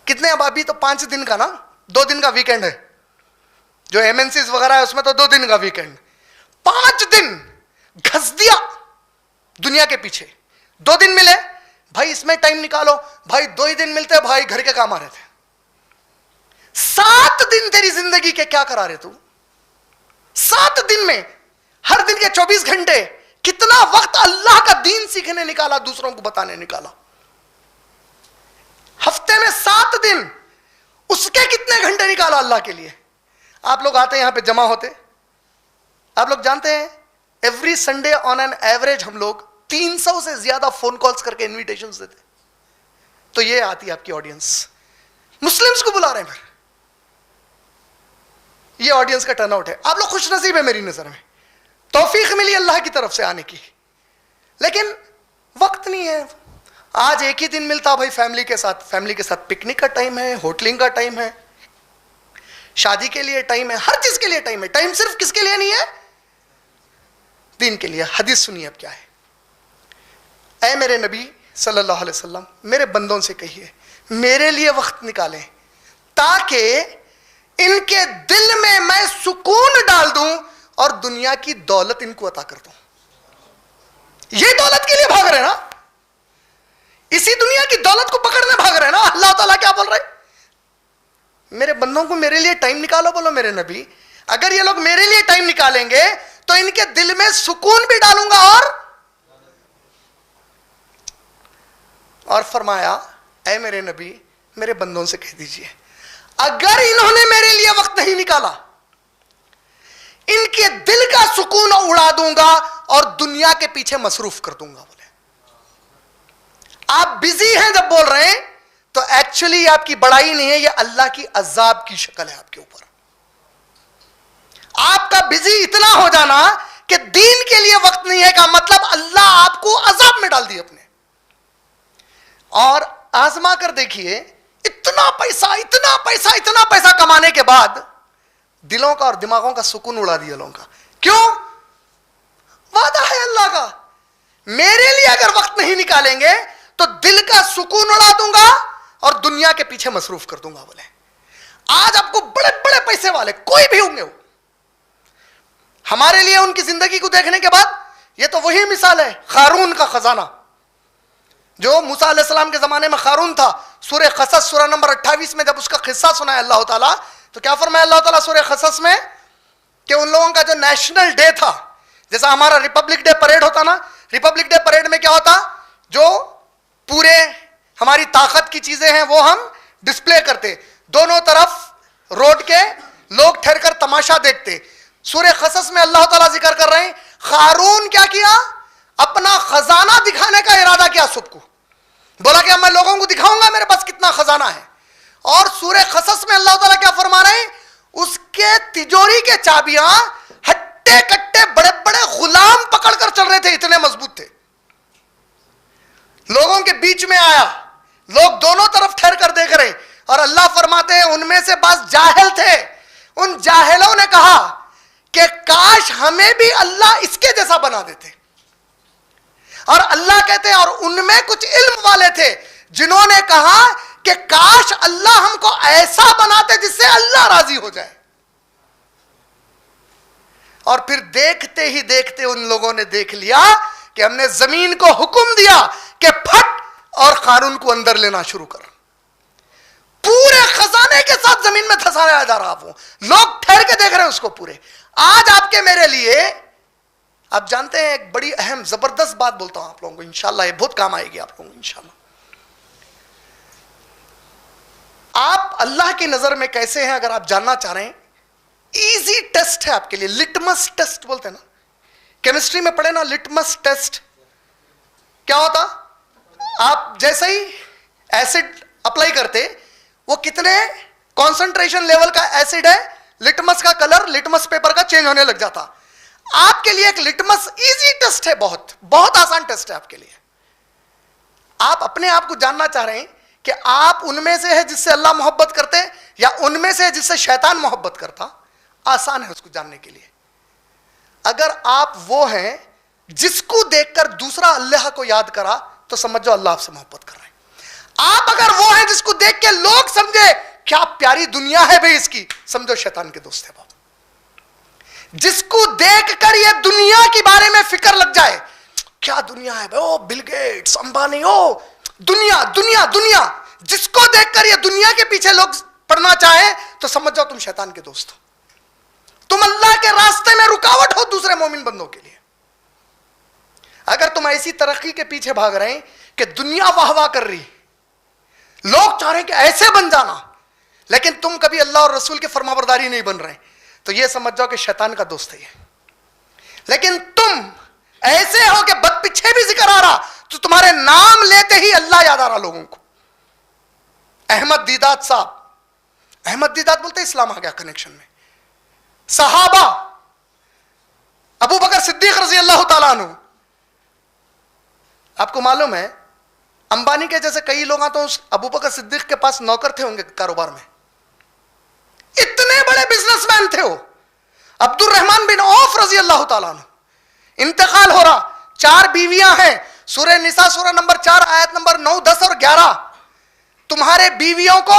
کتنے اب ابھی تو 5 دن کا نا, 2 دن کا ویکینڈ ہے, جو ایم این سیز وغیرہ ہے اس میں تو 2 دن کا ویکینڈ, 5 دن گھس دیا دنیا کے پیچھے. 2 دن ملے بھائی, اس میں ٹائم نکالو بھائی, 2 ہی دن ملتے بھائی, گھر کے کام آ رہے تھے. 7 دن تیری زندگی کے کیا کرا رہے تو, 7 دن میں ہر دن کے 24 گھنٹے کتنا وقت اللہ کا دین سیکھنے نکالا, دوسروں کو بتانے نکالا. ہفتے میں 7 دن, اس کے کتنے گھنٹے نکالا اللہ کے لیے. آپ لوگ آتے ہیں یہاں پہ جمع ہوتے, آپ لوگ جانتے ہیں every Sunday on an average ہم لوگ 300 سے زیادہ فون کالز کر کے انویٹیشنز دیتے. تو یہ آتی ہے آپ کی آڈینس, مسلمز کو بلا رہے ہیں. پھر یہ آڈینس کا ٹرن آؤٹ ہے. آپ لوگ خوش نصیب ہے میری نظر میں, توفیق ملی اللہ کی طرف سے آنے کی, لیکن وقت نہیں ہے. آج ایک ہی دن ملتا بھائی فیملی کے ساتھ پکنک کا ٹائم ہے, ہوٹلنگ کا ٹائم ہے, شادی کے لیے ٹائم ہے, ہر چیز کے لیے ٹائم ہے. ٹائم صرف کس کے لیے نہیں ہے؟ دین کے لیے. حدیث سنیے اب کیا ہے, اے میرے نبی صلی اللہ علیہ وسلم میرے بندوں سے کہیے میرے لیے وقت نکالیں تاکہ ان کے دل میں میں سکون ڈال دوں اور دنیا کی دولت ان کو عطا کر دوں. یہ دولت کے لیے بھاگ رہے نا, اسی دنیا کی دولت کو پکڑنے بھاگ رہے نا. اللہ تعالیٰ کیا بول رہے, میرے بندوں کو میرے لیے ٹائم نکالو. بولو میرے نبی, اگر یہ لوگ میرے لیے ٹائم نکالیں گے تو ان کے دل میں سکون بھی ڈالوں گا. اور فرمایا, اے میرے نبی میرے بندوں سے کہہ دیجئے, اگر انہوں نے میرے لیے وقت نہیں نکالا, ان کے دل کا سکون اڑا دوں گا اور دنیا کے پیچھے مصروف کر دوں گا. بولے آپ بزی ہیں جب بول رہے ہیں تو ایکچولی آپ کی بڑائی نہیں ہے, یہ اللہ کی عذاب کی شکل ہے آپ کے اوپر. آپ کا بزی اتنا ہو جانا کہ دین کے لیے وقت نہیں ہے کا مطلب اللہ آپ کو عذاب میں ڈال دی اپنے. اور آزما کر دیکھیے, اتنا پیسہ کمانے کے بعد دلوں کا اور دماغوں کا سکون اڑا دیا لوگوں کا. کیوں؟ وعدہ ہے اللہ کا, میرے لیے اگر وقت نہیں نکالیں گے تو دل کا سکون اڑا دوں گا اور دنیا کے پیچھے مصروف کر دوں گا. بولے آج آپ کو بڑے بڑے پیسے والے کوئی بھی ہوں گے, ہمارے لیے ان کی زندگی کو دیکھنے کے بعد یہ تو وہی مثال ہے قارون کا خزانہ, جو موسیٰ علیہ السلام کے زمانے میں قارون تھا. سورہ قصص سورہ نمبر 28 میں جب اس کا قصہ سنا ہے اللہ تعالیٰ, تو کیا فرمایا اللہ تعالیٰ سورہ قصص میں کہ ان لوگوں کا جو نیشنل ڈے تھا, جیسا ہمارا ریپبلک ڈے پریڈ ہوتا نا, ریپبلک ڈے پریڈ میں کیا ہوتا, جو پورے ہماری طاقت کی چیزیں ہیں وہ ہم ڈسپلے کرتے, دونوں طرف روڈ کے لوگ ٹھہر کر تماشا دیکھتے. سورہ قصص میں اللہ تعالیٰ ذکر کر رہے ہیں قارون کیا کیا, اپنا خزانہ دکھانے کا ارادہ کیا سب کو, بولا کہ میں لوگوں کو دکھاؤں گا میرے پاس کتنا خزانہ ہے. اور سورہ قصص میں اللہ تعالیٰ کیا فرما رہے ہیں, اس کے تجوری کے چابیاں ہٹے کٹے بڑے بڑے غلام پکڑ کر چل رہے تھے, اتنے مضبوط تھے. لوگوں کے بیچ میں آیا, لوگ دونوں طرف ٹھہر کر دیکھ رہے, اور اللہ فرماتے ہیں ان میں سے بعض جاہل تھے, ان جاہلوں نے کہا کہ کاش ہمیں بھی اللہ اس کے جیسا بنا دیتے. اور اللہ کہتے ہیں اور ان میں کچھ علم والے تھے جنہوں نے کہا کہ کاش اللہ ہم کو ایسا بناتے جس سے اللہ راضی ہو جائے. اور پھر دیکھتے ہی دیکھتے ان لوگوں نے دیکھ لیا کہ ہم نے زمین کو حکم دیا کہ پھٹ اور قارون کو اندر لینا شروع کر. پورے خزانے کے ساتھ زمین میں دھسایا جا رہا, وہ لوگ ٹھہر کے دیکھ رہے ہیں اس کو پورے. آج آپ کے میرے لیے, آپ جانتے ہیں ایک بڑی اہم زبردست بات بولتا ہوں آپ لوگوں کو, انشاءاللہ یہ بہت کام آئے گی آپ لوگوں کو انشاءاللہ. آپ اللہ کی نظر میں کیسے ہیں اگر آپ جاننا چاہ رہے ہیں, ایزی ٹیسٹ ہے آپ کے لیے, لٹمس ٹیسٹ بولتے ہیں نا, کیمسٹری میں پڑھے نا لٹمس ٹیسٹ. کیا ہوتا, آپ جیسے ہی ایسڈ اپلائی کرتے, وہ کتنے کانسنٹریشن لیول کا ایسڈ ہے, لٹمس کا کلر لٹمس پیپر کا چینج ہونے لگ جاتا. آپ کے لیے ایک لٹمس ایزی ٹیسٹ ہے, بہت بہت آسان ٹیسٹ ہے آپ کے لیے. آپ اپنے آپ کو جاننا چاہ رہے ہیں کہ آپ ان میں سے ہے جس سے اللہ محبت کرتے یا ان میں سے ہے جس سے شیطان محبت کرتا. آسان ہے اس کو جاننے کے لیے. اگر آپ وہ ہیں جس کو دیکھ کر دوسرا اللہ کو یاد کرا تو سمجھو اللہ آپ سے محبت کر رہے ہیں. آپ اگر وہ ہیں جس کو دیکھ کے لوگ سمجھے کیا پیاری دنیا ہے بھئی اس کی, سمجھو شیطان کے دوست ہے. بابا جس کو دیکھ کر یہ دنیا کے بارے میں فکر لگ جائے, کیا دنیا ہے بھئی, او بل گیٹس, امبانی, او دنیا دنیا دنیا, جس کو دیکھ کر یہ دنیا کے پیچھے لوگ پڑنا چاہیں تو سمجھ جاؤ تم شیطان کے دوست ہو, تم اللہ کے راستے میں رکاوٹ ہو دوسرے مومن بندوں کے لیے. اگر تم ایسی ترقی کے پیچھے بھاگ رہے ہیں کہ دنیا واہ واہ کر رہی, لوگ چاہ رہے ہیں کہ ایسے بن جانا, لیکن تم کبھی اللہ اور رسول کے فرمانبرداری نہیں بن رہے, تو یہ سمجھ جاؤ کہ شیطان کا دوست ہے یہ. لیکن تم ایسے ہو کہ بد پیچھے بھی ذکر آ رہا تو تمہارے نام لیتے ہی اللہ یاد آ رہا لوگوں کو. احمد دیدات صاحب, احمد دیدات بولتے اسلام آ گیا کنیکشن میں. صحابہ, ابو بکر صدیق رضی اللہ تعالیٰ عنہ, آپ کو معلوم ہے امبانی کے جیسے کئی لوگ تو ابو بکر صدیق کے پاس نوکر تھے ہوں گے کاروبار میں, اتنے بڑے بزنس مین تھے وہ. عبد الرحمن بن عوف رضی اللہ تعالیٰ عنہ, انتقال ہو رہا, 4 بیویاں ہیں. سورہ نساء سورہ نمبر 4 آیت نمبر 9, 10 اور 11. تمہارے بیویوں کو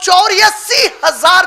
84,000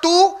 2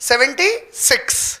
76।